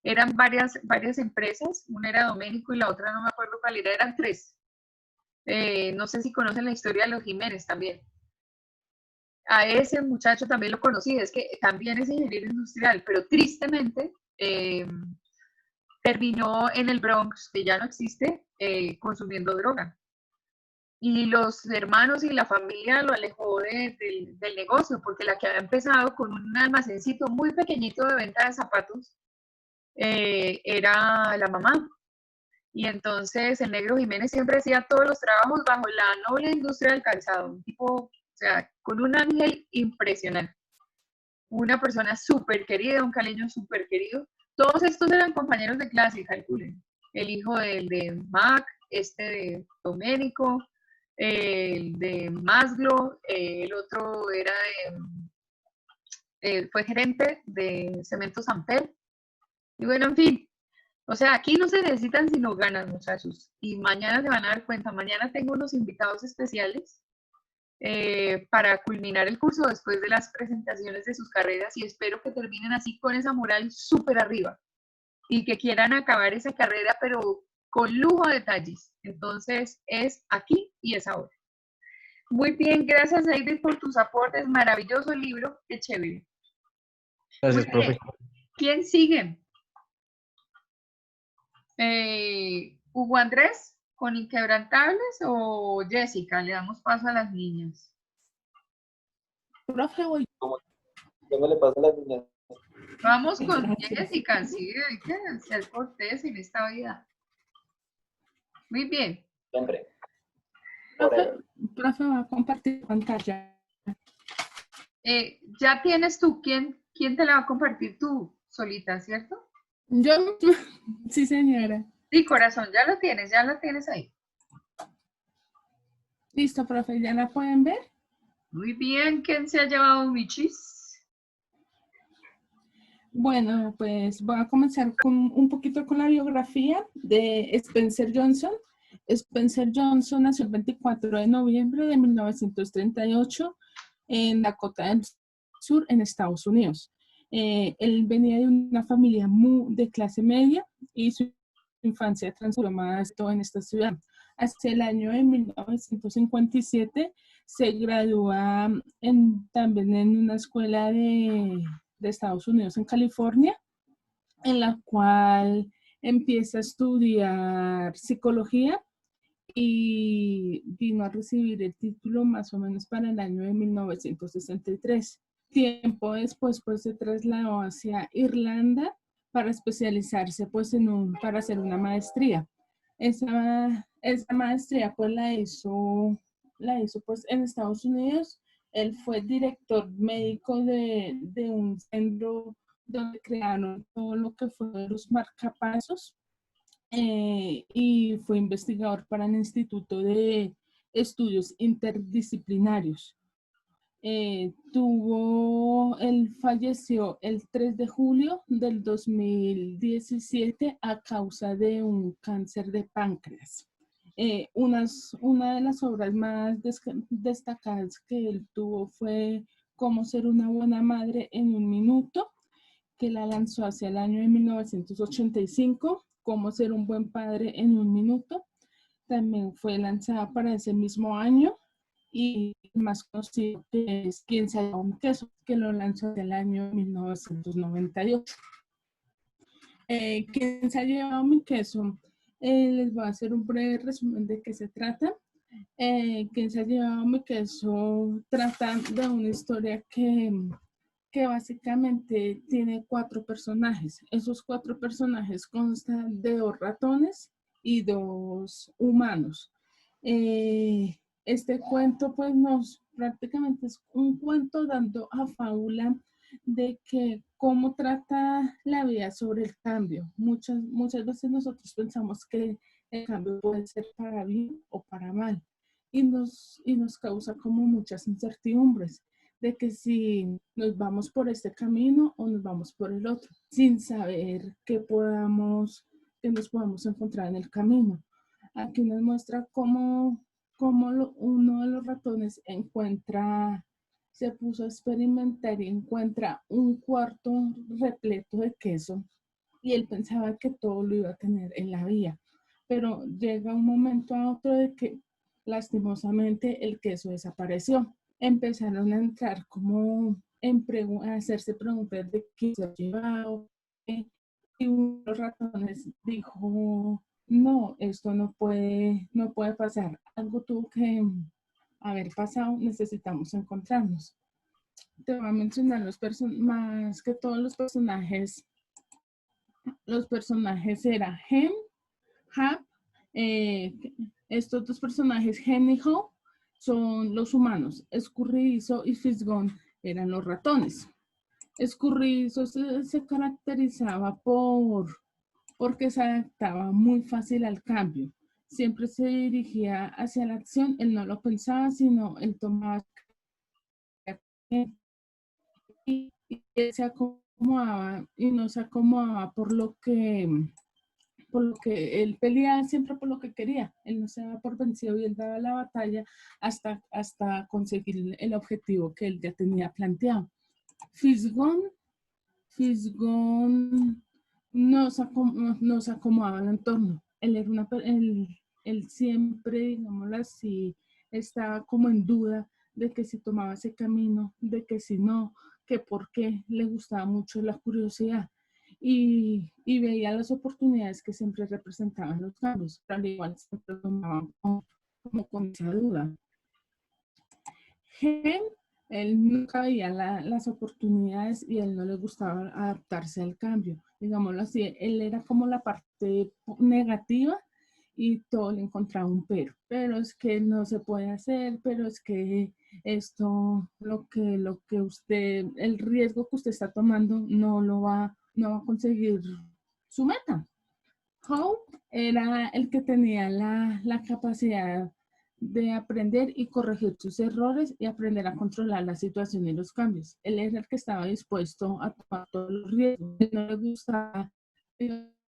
eran varias empresas, una era Doménico y la otra no me acuerdo cuál era, eran 3. No sé si conocen la historia de los Jiménez también. A ese muchacho también lo conocí, es que también es ingeniero industrial, pero tristemente terminó en el Bronx, que ya no existe, consumiendo droga. Y los hermanos y la familia lo alejó del negocio, porque la que había empezado con un almacencito muy pequeñito de venta de zapatos era la mamá. Y entonces el negro Jiménez siempre hacía todos los trabajos bajo la noble industria del calzado, un tipo, o sea, con un ángel impresionante. Una persona súper querida, un caleño súper querido. Todos estos eran compañeros de clase, calculen. El hijo de Mac, de Doménico, el de Maslow, el otro era fue gerente de Cemento Sampel. Y bueno, en fin, o sea, aquí no se necesitan sino ganas, muchachos. Y mañana se van a dar cuenta, mañana tengo unos invitados especiales para culminar el curso después de las presentaciones de sus carreras, y espero que terminen así con esa moral súper arriba y que quieran acabar esa carrera, pero con lujo de detalles. Entonces, es aquí y es ahora. Muy bien, gracias David por tus aportes, maravilloso libro, qué chévere. Gracias, profe. ¿Quién sigue? ¿Hugo Andrés con Inquebrantables o Jessica? Le damos paso a las niñas. Profe, voy. ¿Cómo le pasa a las niñas? Vamos con Jessica, sí, hay que ser cortés en esta vida. Muy bien. Siempre. Profe, va a compartir pantalla. Ya tienes tú, ¿quién te la va a compartir tú solita, cierto? Yo, sí señora. Sí, corazón, ya lo tienes ahí. Listo, profe, ¿ya la pueden ver? Muy bien, ¿quién se ha llevado Michis? Bueno, pues voy a comenzar un poquito con la biografía de Spencer Johnson. Spencer Johnson nació el 24 de noviembre de 1938 en Dakota del Sur, en Estados Unidos. Él venía de una familia de clase media y su infancia transcurrió más todo en esta ciudad. Hacia el año de 1957 se gradúa también en una escuela de Estados Unidos en California, en la cual empieza a estudiar psicología y vino a recibir el título más o menos para el año de 1963. Tiempo después pues se trasladó hacia Irlanda para especializarse pues para hacer una maestría. Esa maestría pues la hizo pues en Estados Unidos. Él fue director médico de un centro donde crearon todo lo que fue los marcapasos, y fue investigador para el Instituto de Estudios Interdisciplinarios. Él falleció el 3 de julio del 2017 a causa de un cáncer de páncreas. Una de las obras más destacadas que él tuvo fue Cómo ser una buena madre en un minuto, que la lanzó hacia el año de 1985, Cómo ser un buen padre en un minuto. También fue lanzada para ese mismo año, y más conocido que es Quién se ha llevado mi queso, que lo lanzó hacia el año 1998. ¿Quién se ha llevado mi queso? Les voy a hacer un breve resumen de qué se trata. ¿Quién se ha llevado mi queso? Trata de una historia que básicamente tiene 4 personajes. Esos 4 personajes constan de 2 ratones y 2 humanos. Este cuento pues prácticamente es un cuento dando a fábula de que cómo trata la vida sobre el cambio. Muchas veces nosotros pensamos que el cambio puede ser para bien o para mal, y nos causa como muchas incertidumbres de que si nos vamos por este camino o nos vamos por el otro, sin saber que nos podamos encontrar en el camino. Aquí nos muestra cómo uno de los ratones se puso a experimentar y encuentra un cuarto repleto de queso, y él pensaba que todo lo iba a tener en la vida, pero llega un momento a otro de que lastimosamente el queso desapareció. Empezaron a entrar como a hacerse preguntas de quién se ha llevado, y uno de los ratones dijo: no, esto no puede pasar, algo tuvo que haber pasado, necesitamos encontrarnos. Te voy a mencionar más que todos los personajes. Los personajes eran Hem, Hap, estos 2 personajes, Hem y Ho, son los humanos. Escurridizo y Fisgón eran los ratones. Escurridizo se caracterizaba porque se adaptaba muy fácil al cambio. Siempre se dirigía hacia la acción, él no lo pensaba, sino él tomaba y él se acomodaba y no se acomodaba por lo que él peleaba siempre por lo que quería. Él no se daba por vencido y él daba la batalla hasta conseguir el objetivo que él ya tenía planteado. Fisgón no se acomodaba al entorno. Él siempre, digámoslo así, estaba como en duda de que si tomaba ese camino, de que si no, que por qué. Le gustaba mucho la curiosidad y veía las oportunidades que siempre representaban los cambios, pero al igual siempre tomaban como con esa duda. Él nunca veía las oportunidades y a él no le gustaba adaptarse al cambio. Digámoslo así, él era como la parte negativa y todo le encontraba un pero es que no se puede hacer, pero es que esto, el riesgo que usted está tomando no va a conseguir su meta. Hope era el que tenía la capacidad de aprender y corregir sus errores y aprender a controlar la situación y los cambios. Él era el que estaba dispuesto a tomar todos los riesgos. No le gustaba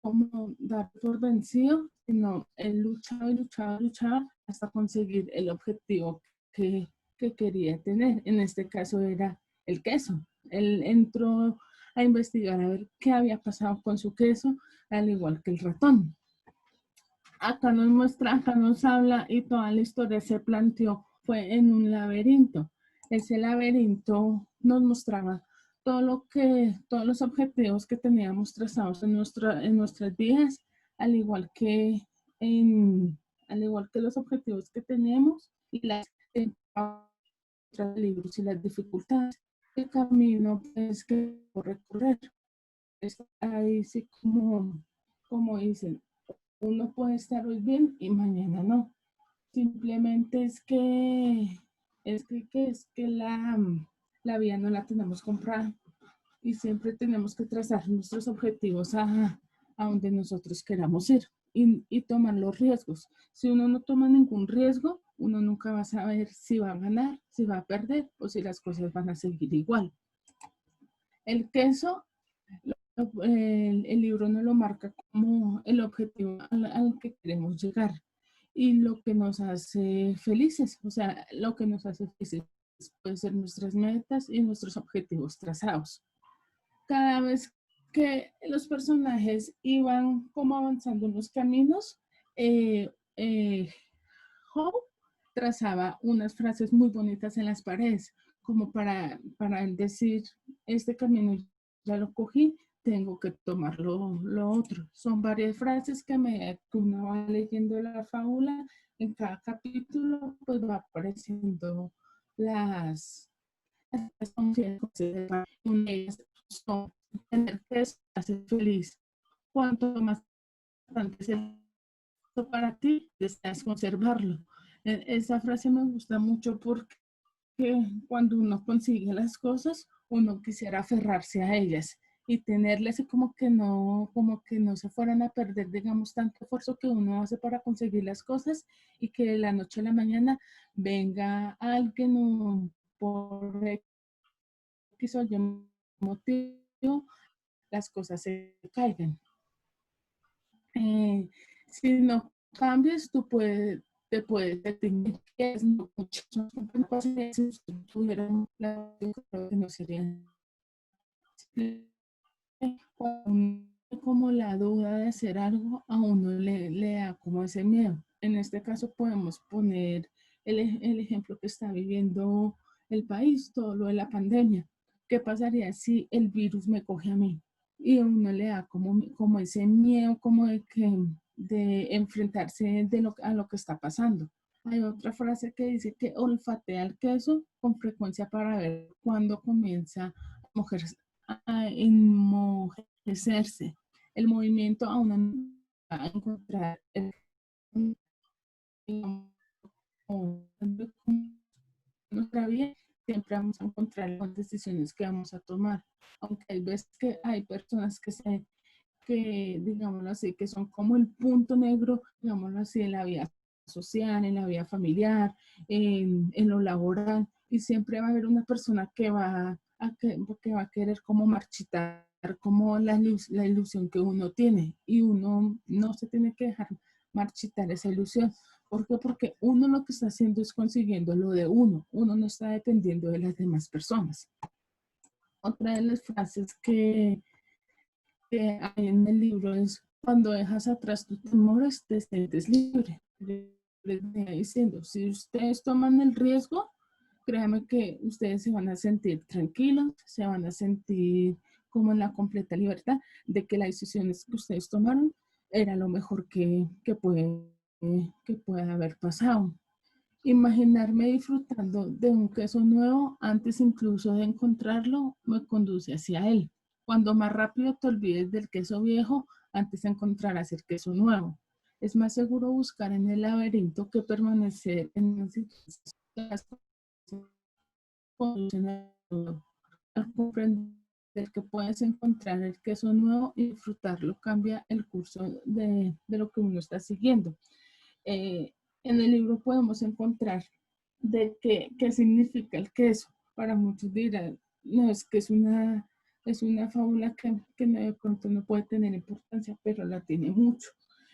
como dar por vencido, sino él luchaba hasta conseguir el objetivo que quería tener. En este caso era el queso. Él entró a investigar a ver qué había pasado con su queso, al igual que el ratón. acá nos muestra, acá nos habla y toda la historia se planteó, fue en un laberinto. Ese laberinto nos mostraba todos los objetivos que teníamos trazados en nuestras vidas, al igual que los objetivos que tenemos y las libros y las dificultades. El camino pues, que recorrer. Es ahí sí como dicen, uno puede estar hoy bien y mañana no. Simplemente es que la vida no la tenemos comprada y siempre tenemos que trazar nuestros objetivos a donde nosotros queramos ir y tomar los riesgos. Si uno no toma ningún riesgo, uno nunca va a saber si va a ganar, si va a perder o si las cosas van a seguir igual. El queso, el libro nos lo marca como el objetivo al que queremos llegar y lo que nos hace felices, o sea, lo que nos hace felices pueden ser nuestras metas y nuestros objetivos trazados. Cada vez que los personajes iban como avanzando en los caminos, Hope trazaba unas frases muy bonitas en las paredes, como para decir, este camino ya lo cogí, tengo que tomar lo otro. Son varias frases que uno va leyendo la fábula, en cada capítulo pues va apareciendo las consecuencias. Una de ellas son tener que hacer feliz. Cuanto más importante es esto para ti, deseas conservarlo. Esa frase me gusta mucho porque cuando uno consigue las cosas, uno quisiera aferrarse a ellas y tenerles como que no se fueran a perder, digamos, tanto esfuerzo que uno hace para conseguir las cosas y que de la noche a la mañana venga alguien por X o Y motivo, las cosas se caigan. Si no cambias, te puedes detener. Si tuvieran que no serían como la duda de hacer algo, a uno le da como ese miedo. En este caso podemos poner el ejemplo que está viviendo el país, todo lo de la pandemia. ¿Qué pasaría si el virus me coge a mí? Y a uno le da como ese miedo, como de enfrentarse a lo que está pasando. Hay otra frase que dice que olfatea el queso con frecuencia para ver cuándo comienza a enmojecerse. El movimiento a uno va a encontrar nuestra vida, siempre vamos a encontrar las decisiones que vamos a tomar. Aunque hay veces que hay personas que digámoslo así, que son como el punto negro, digámoslo así, en la vida social, en la vida familiar, en lo laboral, y siempre va a haber una persona que va a querer como marchitar como la ilusión que uno tiene, y uno no se tiene que dejar marchitar esa ilusión. ¿Por qué? Porque uno lo que está haciendo es consiguiendo lo de uno no está dependiendo de las demás personas. Otra de las frases que hay en el libro es: cuando dejas atrás tus temores, te sientes libre. Les venía diciendo, si ustedes toman el riesgo, créanme que ustedes se van a sentir tranquilos, se van a sentir como en la completa libertad de que las decisiones que ustedes tomaron era lo mejor que puede haber pasado. Imaginarme disfrutando de un queso nuevo antes incluso de encontrarlo me conduce hacia él. Cuando más rápido te olvides del queso viejo, antes encontrarás el queso nuevo. Es más seguro buscar en el laberinto que permanecer en una situación. Al comprender que puedes encontrar el queso nuevo y disfrutarlo, cambia el curso de lo que uno está siguiendo. En el libro podemos encontrar de qué significa el queso. Para muchos dirán, no, es que es una fábula que de pronto no puede tener importancia, pero la tiene mucho.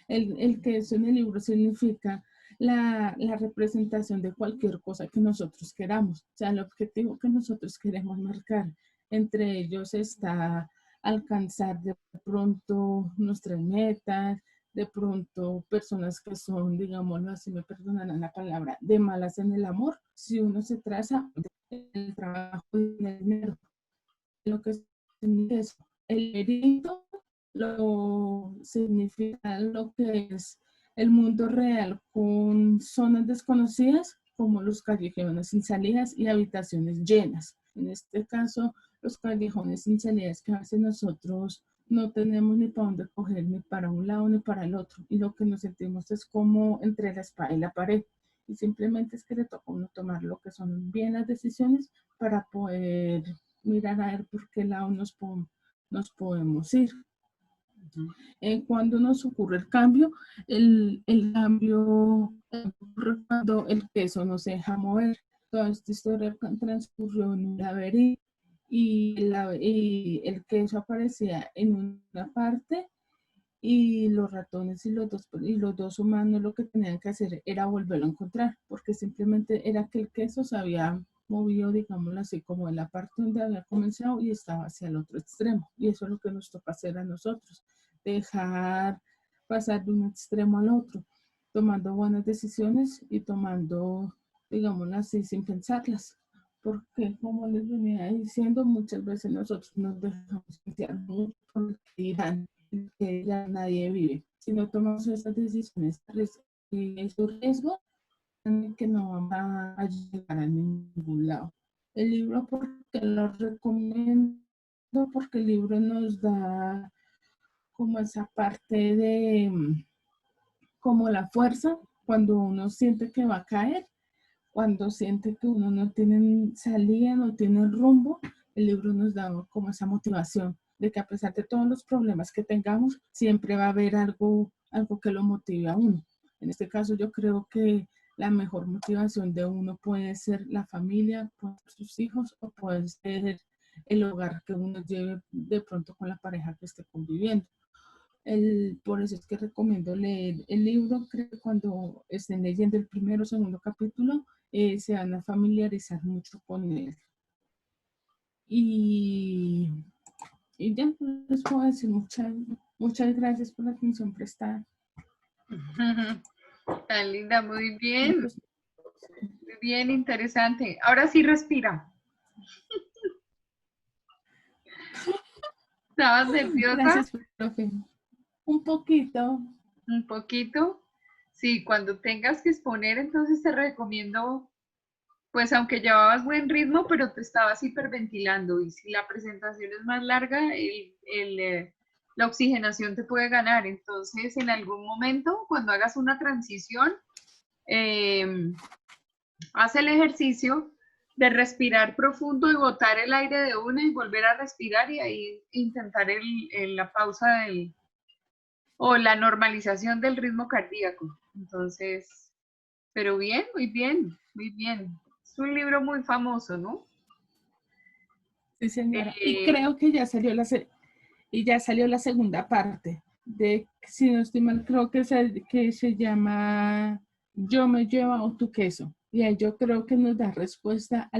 El queso en el libro significa la representación de cualquier cosa que nosotros queramos, o sea, el objetivo que nosotros queremos marcar. Entre ellos está alcanzar de pronto nuestras metas, de pronto personas que son, digámoslo así, me perdonarán la palabra, de malas en el amor, si uno se traza el trabajo y el dinero. Lo que significa eso, el laberinto lo significa lo que es el mundo real con zonas desconocidas como los callejones sin salidas y habitaciones llenas. En este caso, los callejones sin salidas que a veces nosotros no tenemos ni para dónde coger, ni para un lado ni para el otro. Y lo que nos sentimos es como entre la espada y la pared. Y simplemente es que le toca a uno tomar lo que son bien las decisiones para poder mirar a ver por qué lado nos podemos ir. Cuando nos ocurre el cambio, el cambio ocurre cuando el queso no se deja mover. Toda esta historia transcurrió en un laberinto y el queso aparecía en una parte y los ratones y los dos humanos lo que tenían que hacer era volverlo a encontrar, porque simplemente era que el queso se había movido, digámoslo así, como en la parte donde había comenzado y estaba hacia el otro extremo. Y eso es lo que nos toca hacer a nosotros, dejar pasar de un extremo al otro, tomando buenas decisiones y tomando, digámoslo así, sin pensarlas. Porque, como les venía diciendo, muchas veces nosotros nos dejamos pensar mucho por lo que dirán, que ya nadie vive. Si no tomamos esas decisiones y esos riesgos, que no vamos a llegar a ningún lado. El libro, porque lo recomiendo, porque el libro nos da como esa parte de como la fuerza cuando uno siente que va a caer, cuando siente que uno no tiene salida, no tiene rumbo. El libro nos da como esa motivación de que a pesar de todos los problemas que tengamos, siempre va a haber algo que lo motive a uno. En este caso yo creo que la mejor motivación de uno puede ser la familia, puede ser sus hijos o puede ser el hogar que uno lleve de pronto con la pareja que esté conviviendo. Por eso es que recomiendo leer el libro. Creo que cuando estén leyendo el primero o segundo capítulo, se van a familiarizar mucho con él. Y ya les puedo decir muchas gracias por la atención prestada. Tan linda, muy bien. Muy bien, interesante. Ahora sí respira. ¿Estabas nerviosa? Gracias, profe. Un poquito. Un poquito. Sí, cuando tengas que exponer, entonces te recomiendo, pues aunque llevabas buen ritmo, pero te estabas hiperventilando y si la presentación es más larga, la oxigenación te puede ganar. Entonces, en algún momento, cuando hagas una transición, haz el ejercicio de respirar profundo y botar el aire de una y volver a respirar y ahí intentar la pausa o la normalización del ritmo cardíaco. Entonces, pero bien, muy bien, muy bien. Es un libro muy famoso, ¿no? Sí, señora. Y creo que ya salió la segunda parte de, si no estoy mal, creo que se llama Yo me llevo tu queso. Y ahí yo creo que nos da respuesta a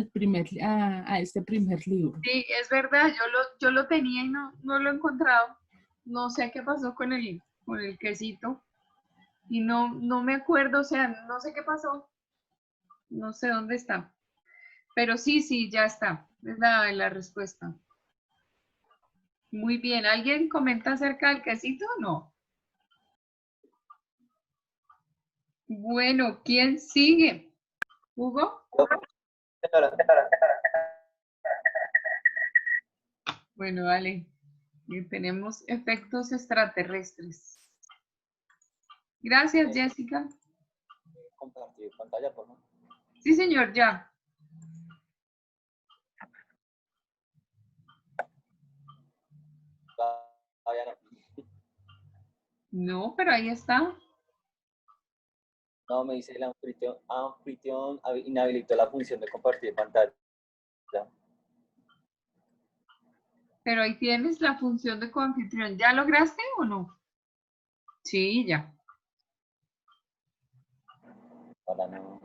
este primer libro. Sí, es verdad, yo lo tenía y no lo he encontrado. No sé qué pasó con el quesito. Y no me acuerdo, o sea, no sé qué pasó. No sé dónde está. Pero sí, ya está. Es la respuesta. Muy bien. ¿Alguien comenta acerca del quesito o no? Bueno, ¿quién sigue? ¿Hugo? Bueno, dale. Y tenemos efectos extraterrestres. Gracias, Jessica. Compartir pantalla, por favor. Sí, señor, ya. No, pero ahí está. No, me dice el anfitrión inhabilitó la función de compartir pantalla. Pero ahí tienes la función de coanfitrión. ¿Ya lograste o no? Sí, ya. Ahora no.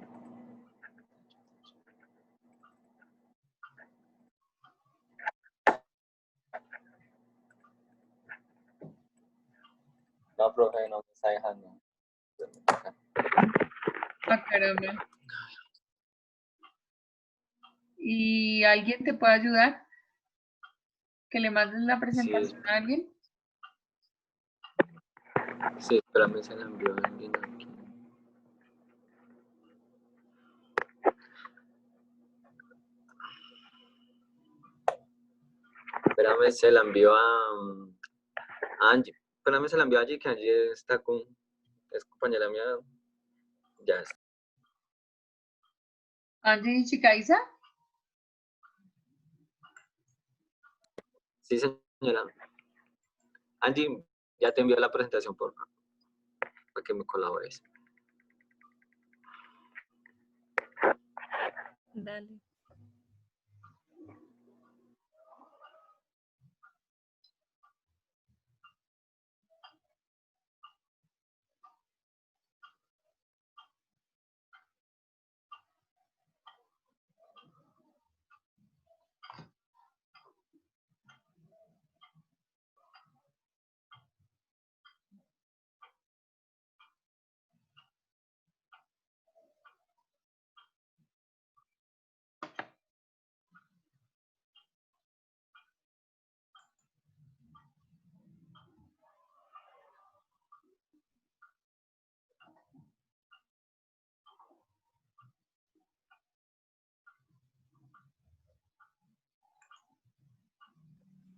No, profe, no me Ah, caramba. ¿Y alguien te puede ayudar? ¿Que le mandes la presentación a alguien? Sí, espérame, se la envió a alguien aquí. Espérame, se la envió a Angie. Espérame, se la envió a Angie, que Angie es compañera mía. Ya está. ¿Angie Chicaiza? Sí, señora. Angie, ya te envió la presentación, por favor, para que me colabores. Dale.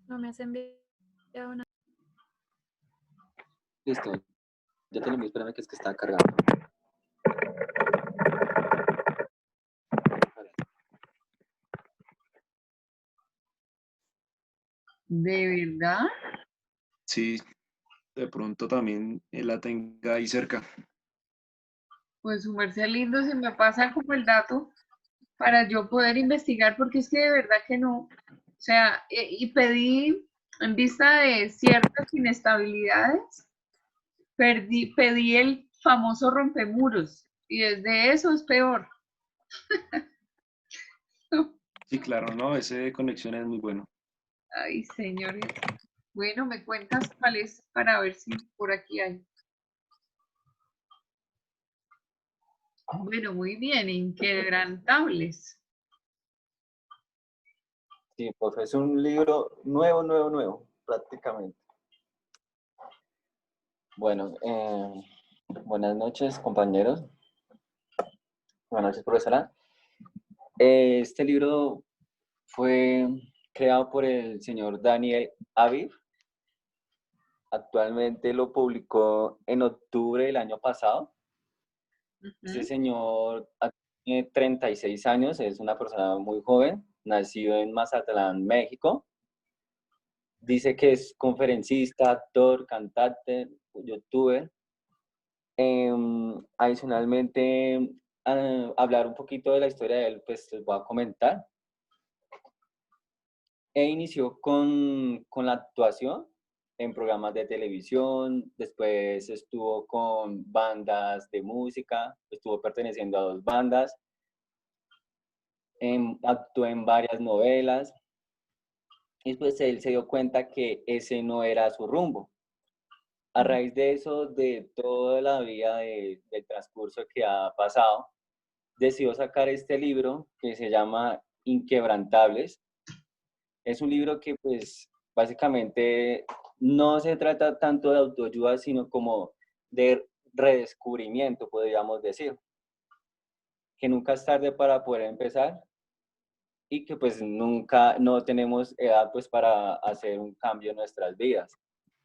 No me has enviado nada. Listo. Ya te lo envío, espérame que es que está cargando. ¿De verdad? Sí, de pronto también él la tenga ahí cerca. Pues su merced lindo, si me pasa como el dato para yo poder investigar, porque es que de verdad que no. O sea, y pedí, en vista de ciertas inestabilidades, pedí el famoso rompemuros, y desde eso es peor. Sí, claro, no, ese de conexión es muy bueno. Ay, señores. Bueno, me cuentas cuál es para ver si por aquí hay. Bueno, muy bien, inquebrantables. Sí, pues es un libro nuevo, prácticamente. Bueno, buenas noches, compañeros. Buenas noches, profesora. Este libro fue creado por el señor Daniel Aviv. Actualmente lo publicó en octubre del año pasado. Este señor tiene 36 años, es una persona muy joven, nacido en Mazatlán, México. Dice que es conferencista, actor, cantante, youtuber. Adicionalmente, hablar un poquito de la historia de él, pues les voy a comentar. Inició con la actuación en programas de televisión, después estuvo con bandas de música, estuvo perteneciendo a 2 bandas, actuó en varias novelas, y pues él se dio cuenta que ese no era su rumbo. A raíz de eso, de toda la vida del transcurso que ha pasado, decidió sacar este libro que se llama Inquebrantables. Es un libro que pues básicamente no se trata tanto de autoayuda, sino como de redescubrimiento, podríamos decir. Que nunca es tarde para poder empezar y que pues nunca, no tenemos edad pues para hacer un cambio en nuestras vidas.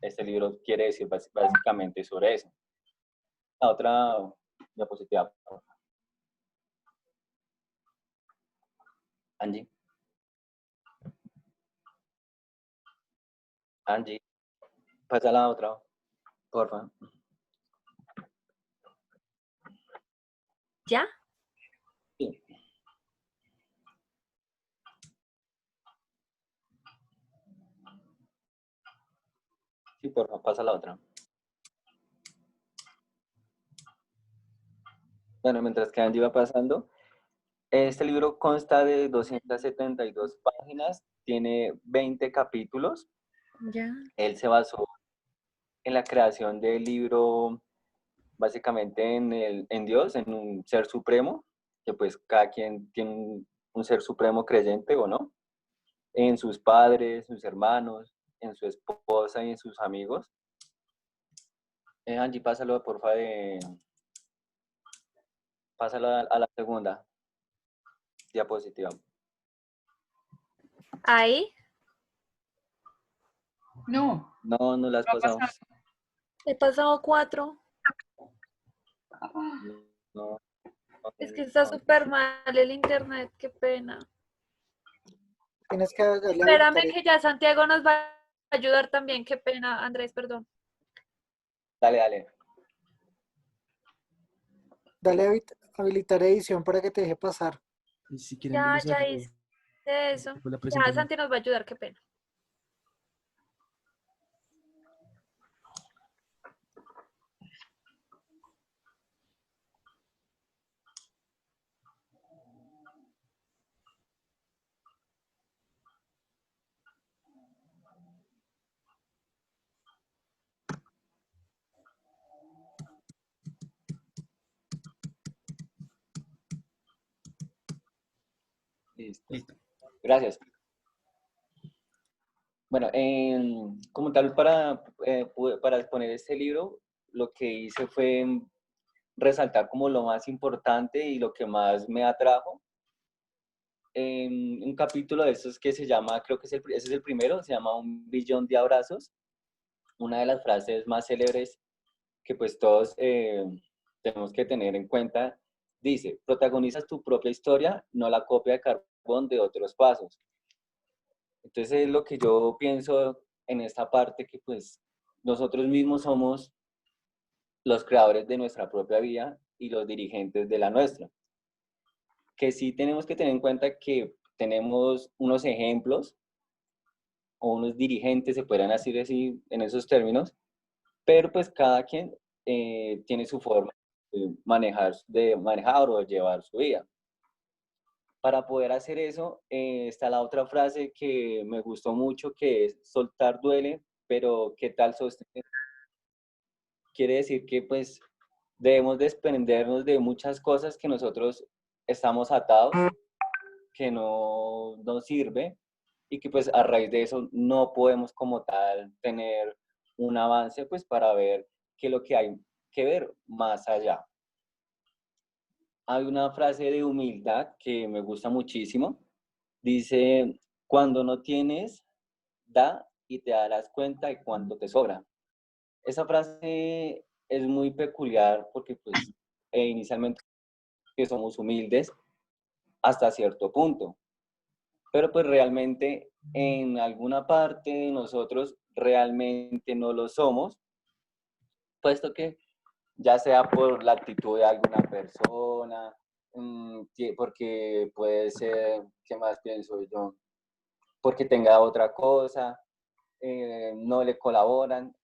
Este libro quiere decir básicamente sobre eso. La otra diapositiva, por favor. Angie. Angie, pasa la otra, por favor. ¿Ya? Sí. Sí, por favor, pasa la otra. Bueno, mientras que Angie va pasando, este libro consta de 272 páginas, tiene 20 capítulos. Ya. Él se basó en la creación del libro básicamente en Dios, en un ser supremo, que pues cada quien tiene un ser supremo creyente o no, en sus padres, sus hermanos, en su esposa y en sus amigos. Angie, pásalo, porfa, pásalo a la segunda diapositiva. Ahí. No. No, no la has pasado. He pasado 4. No. Es que está súper mal el internet, qué pena. Tienes que darle a Espérame habilitar. que ya Santiago nos va a ayudar también, qué pena, Andrés, perdón. Dale, dale. Dale a habilitar edición para que te deje pasar. Y si quieren Ya, los ya saludos, hice eso. después la Ya presentación. Santi nos va a ayudar, qué pena. Listo. Gracias. Bueno, como tal, para exponer este libro, lo que hice fue resaltar como lo más importante y lo que más me atrajo. En un capítulo de estos que se llama, creo que ese es el primero, se llama Un billón de abrazos. Una de las frases más célebres que pues todos tenemos que tener en cuenta, dice: protagonizas tu propia historia, no la copia de carbón de otros pasos. Entonces es lo que yo pienso en esta parte, que pues nosotros mismos somos los creadores de nuestra propia vida y los dirigentes de la nuestra. Que sí tenemos que tener en cuenta que tenemos unos ejemplos o unos dirigentes, se podrían decir así en esos términos, pero pues cada quien tiene su forma de manejar o de llevar su vida. Para poder hacer eso, está la otra frase que me gustó mucho, que es: soltar duele, pero ¿qué tal sostener? Quiere decir que pues debemos desprendernos de muchas cosas que nosotros estamos atados, que no nos sirve, y que pues a raíz de eso no podemos como tal tener un avance pues para ver qué es lo que hay que ver más allá. Hay una frase de humildad que me gusta muchísimo. Dice: cuando no tienes, da y te darás cuenta de cuánto te sobra. Esa frase es muy peculiar porque pues inicialmente que somos humildes hasta cierto punto, pero pues realmente en alguna parte de nosotros realmente no lo somos, puesto que ya sea por la actitud de alguna persona, porque puede ser, ¿qué más pienso yo? Porque tenga otra cosa, no le colaboran.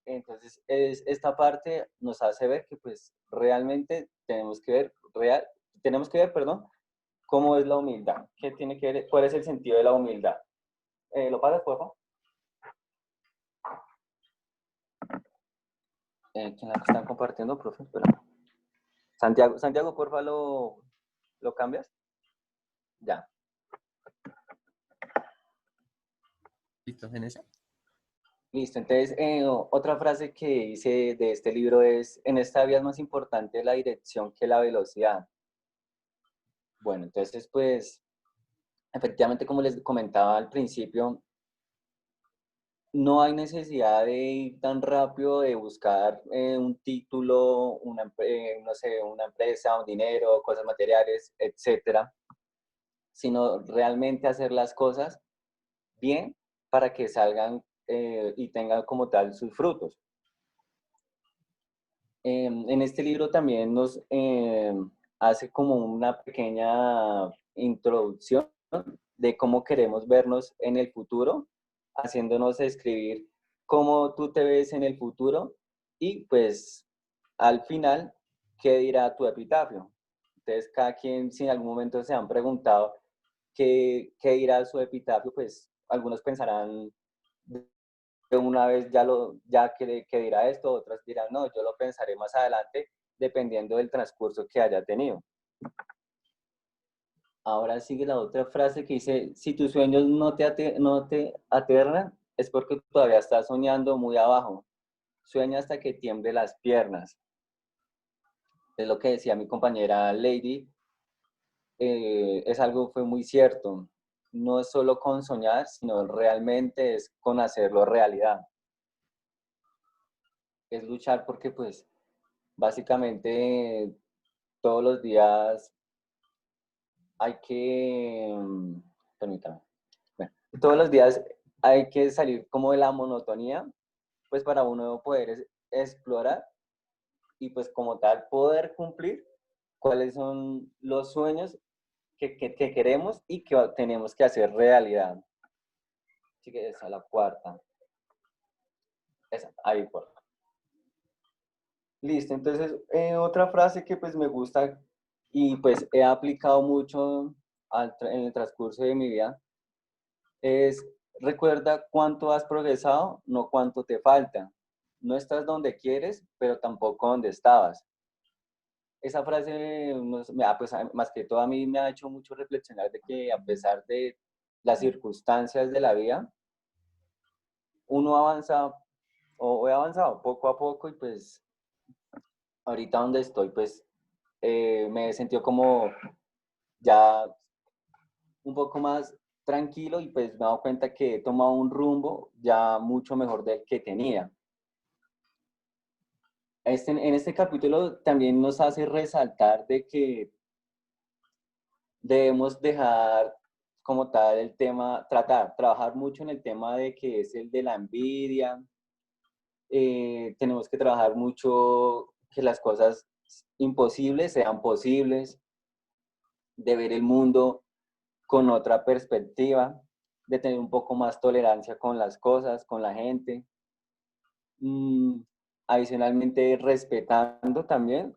Entonces, esta parte nos hace ver que pues realmente tenemos que ver, cómo es la humildad, qué tiene que ver, cuál es el sentido de la humildad. ¿Lo pasas, por favor? ¿Quién la están compartiendo, profe? Espera. Santiago, por favor, ¿lo cambias? Ya. ¿Listo, en esa? Listo, entonces otra frase que hice de este libro es: en esta vida es más importante la dirección que la velocidad. Bueno, entonces pues efectivamente, como les comentaba al principio, no hay necesidad de ir tan rápido de buscar un título, no sé, una empresa, un dinero, cosas materiales, etcétera, sino realmente hacer las cosas bien para que salgan y tengan como tal sus frutos. En este libro también nos hace como una pequeña introducción de cómo queremos vernos en el futuro, haciéndonos escribir cómo tú te ves en el futuro y pues al final, ¿qué dirá tu epitafio? Entonces, cada quien, si en algún momento se han preguntado qué dirá su epitafio, pues algunos pensarán una vez ya que dirá esto, otras dirán, no, yo lo pensaré más adelante, dependiendo del transcurso que haya tenido. Ahora sigue la otra frase que dice, si tus sueños no te aterran, es porque todavía estás soñando muy abajo. Sueña hasta que tiemble las piernas. Es lo que decía mi compañera Lady, fue muy cierto. No es solo con soñar, sino realmente es con hacerlo realidad. Es luchar porque pues básicamente todos los días hay que, permítame, bueno, todos los días hay que salir como de la monotonía, pues para uno poder explorar y pues como tal poder cumplir cuáles son los sueños que queremos y que tenemos que hacer realidad. Así que esa es la cuarta. Esa, ahí por. Listo, entonces otra frase que pues me gusta y pues he aplicado mucho en el transcurso de mi vida es, recuerda cuánto has progresado, no cuánto te falta. No estás donde quieres, pero tampoco donde estabas. Esa frase, pues, más que todo a mí me ha hecho mucho reflexionar de que a pesar de las circunstancias de la vida, uno avanza, o he avanzado poco a poco y pues ahorita donde estoy, pues me he sentido como ya un poco más tranquilo y pues me he dado cuenta que he tomado un rumbo ya mucho mejor del que tenía. En este capítulo también nos hace resaltar de que debemos dejar como tal el tema, trabajar mucho en el tema de que es el de la envidia. Tenemos que trabajar mucho que las cosas imposibles sean posibles, de ver el mundo con otra perspectiva, de tener un poco más tolerancia con las cosas, con la gente. Adicionalmente, respetando también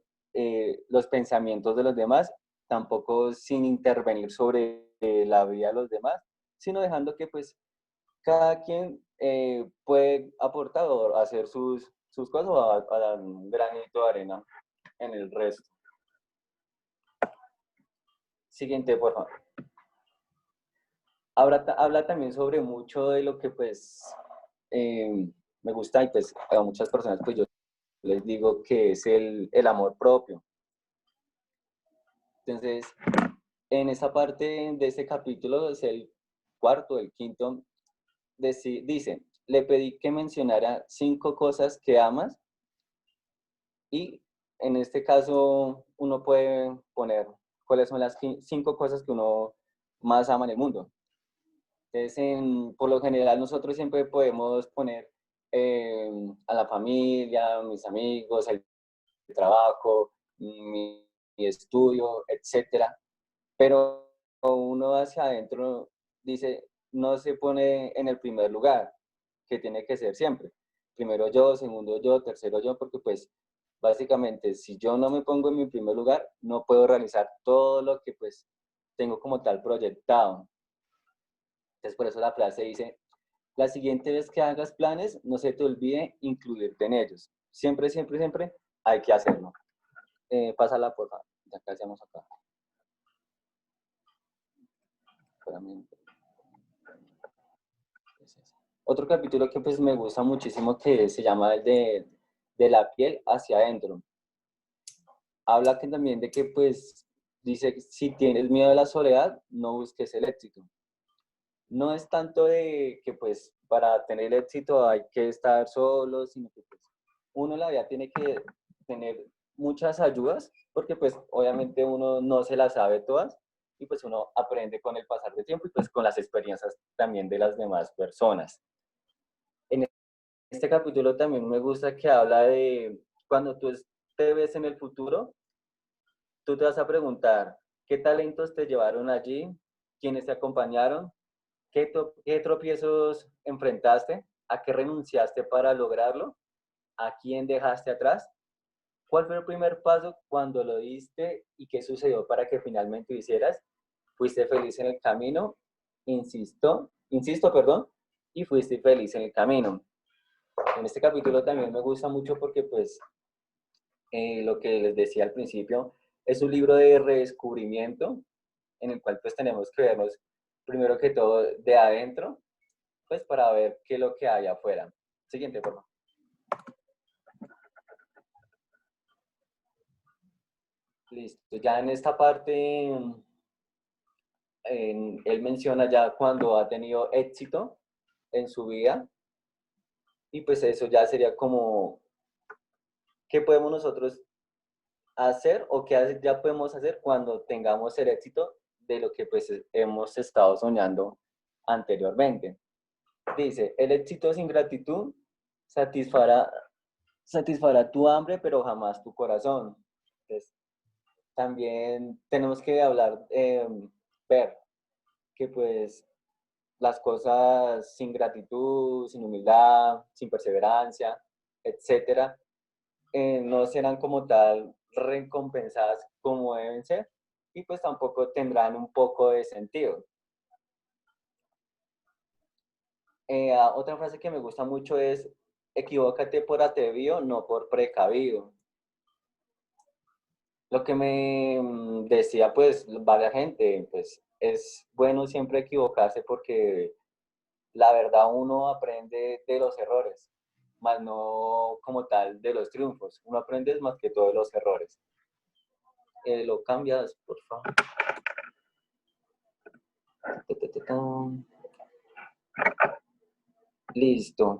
los pensamientos de los demás, tampoco sin intervenir sobre la vida de los demás, sino dejando que pues cada quien puede aportar o hacer sus cosas o a dar un granito de arena en el resto. Siguiente, por favor. Habla también sobre mucho de lo que pues me gusta y pues a muchas personas pues yo les digo que es el amor propio. Entonces, en esa parte de este capítulo, es el cuarto, el quinto, dice, le pedí que mencionara 5 cosas que amas y en este caso uno puede poner cuáles son las 5 cosas que uno más ama en el mundo. Entonces, por lo general nosotros siempre podemos poner a la familia, mis amigos, el trabajo, mi estudio, etcétera. Pero uno hacia adentro dice, no se pone en el primer lugar, que tiene que ser siempre. Primero yo, segundo yo, tercero yo, porque pues básicamente si yo no me pongo en mi primer lugar, no puedo realizar todo lo que pues tengo como tal proyectado. Entonces por eso la frase dice, la siguiente vez que hagas planes, no se te olvide incluirte en ellos. Siempre, siempre, siempre hay que hacerlo. Pásala por favor, ya que hacemos acá. Otro capítulo que pues me gusta muchísimo que se llama el de la piel hacia adentro. Habla que también de que pues dice, si tienes miedo a la soledad, no busques el éxito. No es tanto de que pues para tener éxito hay que estar solo, sino que pues uno en la vida tiene que tener muchas ayudas, porque pues obviamente uno no se las sabe todas, y pues uno aprende con el pasar del tiempo y pues con las experiencias también de las demás personas. En este capítulo también me gusta que habla de cuando tú te ves en el futuro, tú te vas a preguntar, ¿qué talentos te llevaron allí? ¿Quiénes te acompañaron? ¿Qué tropiezos enfrentaste? ¿A qué renunciaste para lograrlo? ¿A quién dejaste atrás? ¿Cuál fue el primer paso cuando lo diste y qué sucedió para que finalmente lo hicieras? ¿Fuiste feliz en el camino? Insisto, y fuiste feliz en el camino. En este capítulo también me gusta mucho porque pues lo que les decía al principio, es un libro de redescubrimiento en el cual pues tenemos que vernos primero que todo de adentro, pues para ver qué es lo que hay afuera. Siguiente, por favor. Listo, ya en esta parte él menciona ya cuando ha tenido éxito en su vida y pues eso ya sería como qué podemos nosotros hacer o qué ya podemos hacer cuando tengamos el éxito de lo que pues hemos estado soñando anteriormente. Dice, el éxito sin gratitud satisfará tu hambre, pero jamás tu corazón. Entonces, también tenemos que hablar, ver que pues las cosas sin gratitud, sin humildad, sin perseverancia, etcétera, no serán como tal recompensadas como deben ser y pues tampoco tendrán un poco de sentido. Otra frase que me gusta mucho es, equivócate por atrevido, no por precavido. Lo que me decía pues varias gente, pues es bueno siempre equivocarse porque la verdad uno aprende de los errores, más no como tal de los triunfos. Uno aprende más que todo de los errores. Lo cambias, por favor. Listo.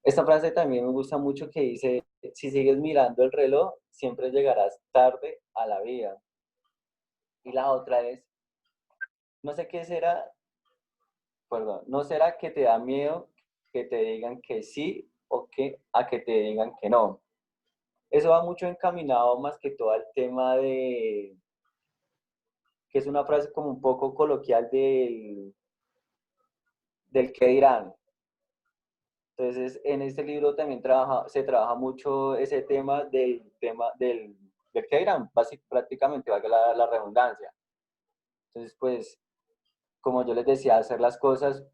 Esta frase también me gusta mucho que dice, si sigues mirando el reloj, siempre llegarás tarde a la vida. Y la otra es, no sé qué será, perdón, no será que te da miedo que te digan que sí o a que te digan que no. Eso va mucho encaminado más que todo al tema de, que es una frase como un poco coloquial del qué dirán. Entonces, en este libro también se trabaja mucho ese tema del qué dirán, prácticamente, valga la redundancia. Entonces, pues, como yo les decía, hacer las cosas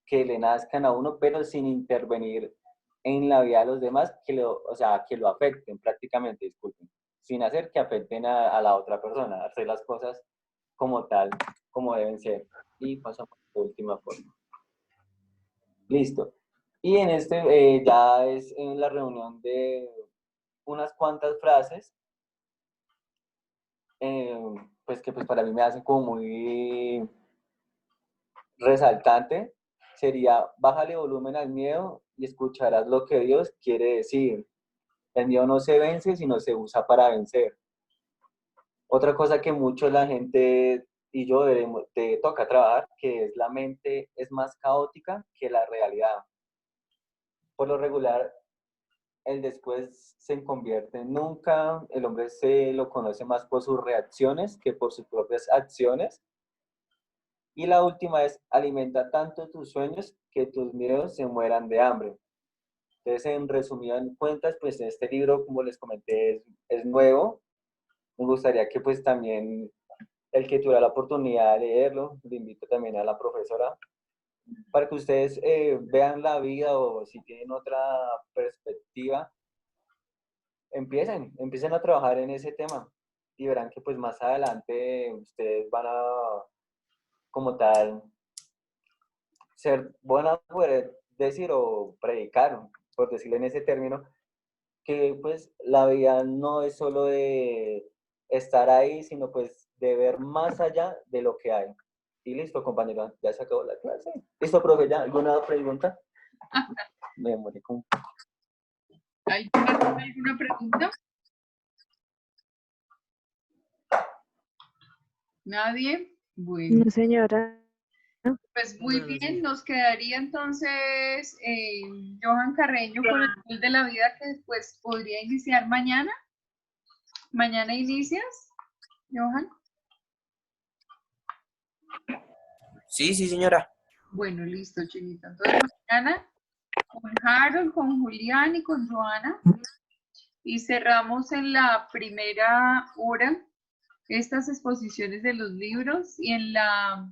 que le nazcan a uno, pero sin intervenir en la vida de los demás, que lo afecten prácticamente, disculpen, sin hacer que afecten a la otra persona, hacer las cosas como tal, como deben ser. Y pasamos a la última forma. Listo. Y en ya es en la reunión de unas cuantas frases, pues que pues para mí me hacen como muy resaltante, sería, bájale volumen al miedo y escucharás lo que Dios quiere decir. El miedo no se vence, sino se usa para vencer. Otra cosa que mucho la gente y yo te toca trabajar, que es la mente es más caótica que la realidad. Por lo regular, el después se convierte en nunca, el hombre se lo conoce más por sus reacciones que por sus propias acciones. Y la última es, alimenta tanto tus sueños que tus miedos se mueran de hambre. Entonces, en resumidas cuentas, pues este libro, como les comenté, es nuevo. Me gustaría que pues también el que tuviera la oportunidad de leerlo, le invito también a la profesora, para que ustedes vean la vida o si tienen otra perspectiva, empiecen a trabajar en ese tema y verán que pues más adelante ustedes van a, como tal, van a poder decir o predicar, por decirlo en ese término, que pues la vida no es solo de estar ahí, sino pues de ver más allá de lo que hay. Y listo, compañero, ya se acabó la clase. Listo, profe, ¿ya alguna pregunta? Me morí con... ¿Alguna pregunta? ¿Nadie? Bueno. No, señora. Pues muy bien, nos quedaría entonces Johan Carreño con el tool de la vida que después podría iniciar mañana. ¿Mañana inicias, Johan? Sí, señora. Bueno, listo, Chinita. Entonces mañana con Harold, con Julián y con Joana. Y cerramos en la primera hora estas exposiciones de los libros y en la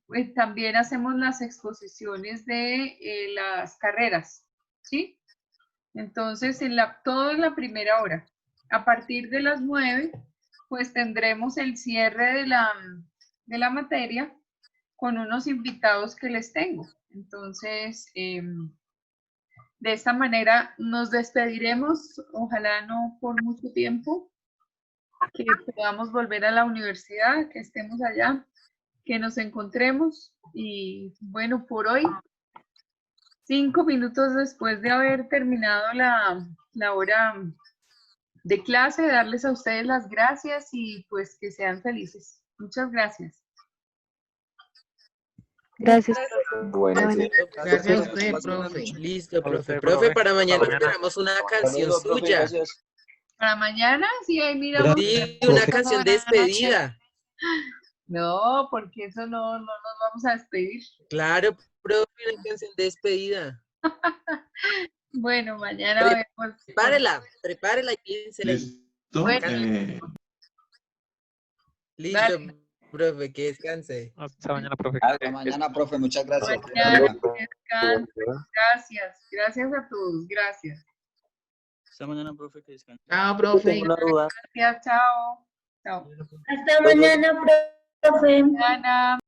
pues, también hacemos las exposiciones de las carreras, ¿sí? Entonces, todo en la primera hora. A partir de las 9, pues tendremos el cierre de la materia con unos invitados que les tengo. Entonces, de esta manera nos despediremos, ojalá no por mucho tiempo, que podamos volver a la universidad, que estemos allá, que nos encontremos y bueno, por hoy, 5 minutos después de haber terminado la hora de clase, darles a ustedes las gracias y pues que sean felices. Muchas gracias. Gracias. Buenas Gracias a usted, profe. Listo, profe. Profe, para mañana esperamos una canción suya. Para mañana, sí, ahí miramos. Sí, una canción de despedida. No, porque eso no nos vamos a despedir. Claro, profe, una canción de despedida. Bueno, mañana vemos. Prepárela y piénsela. ¿Listo? Bueno. Listo, profe, que descanse. Hasta mañana, profe. Hasta mañana, profe. Muchas gracias. Mañana, descanse. Gracias a todos. Gracias. Hasta mañana, profe. Que descanse. Chao, profe. Gracias, chao. Chao. Hasta mañana, profe. Mañana.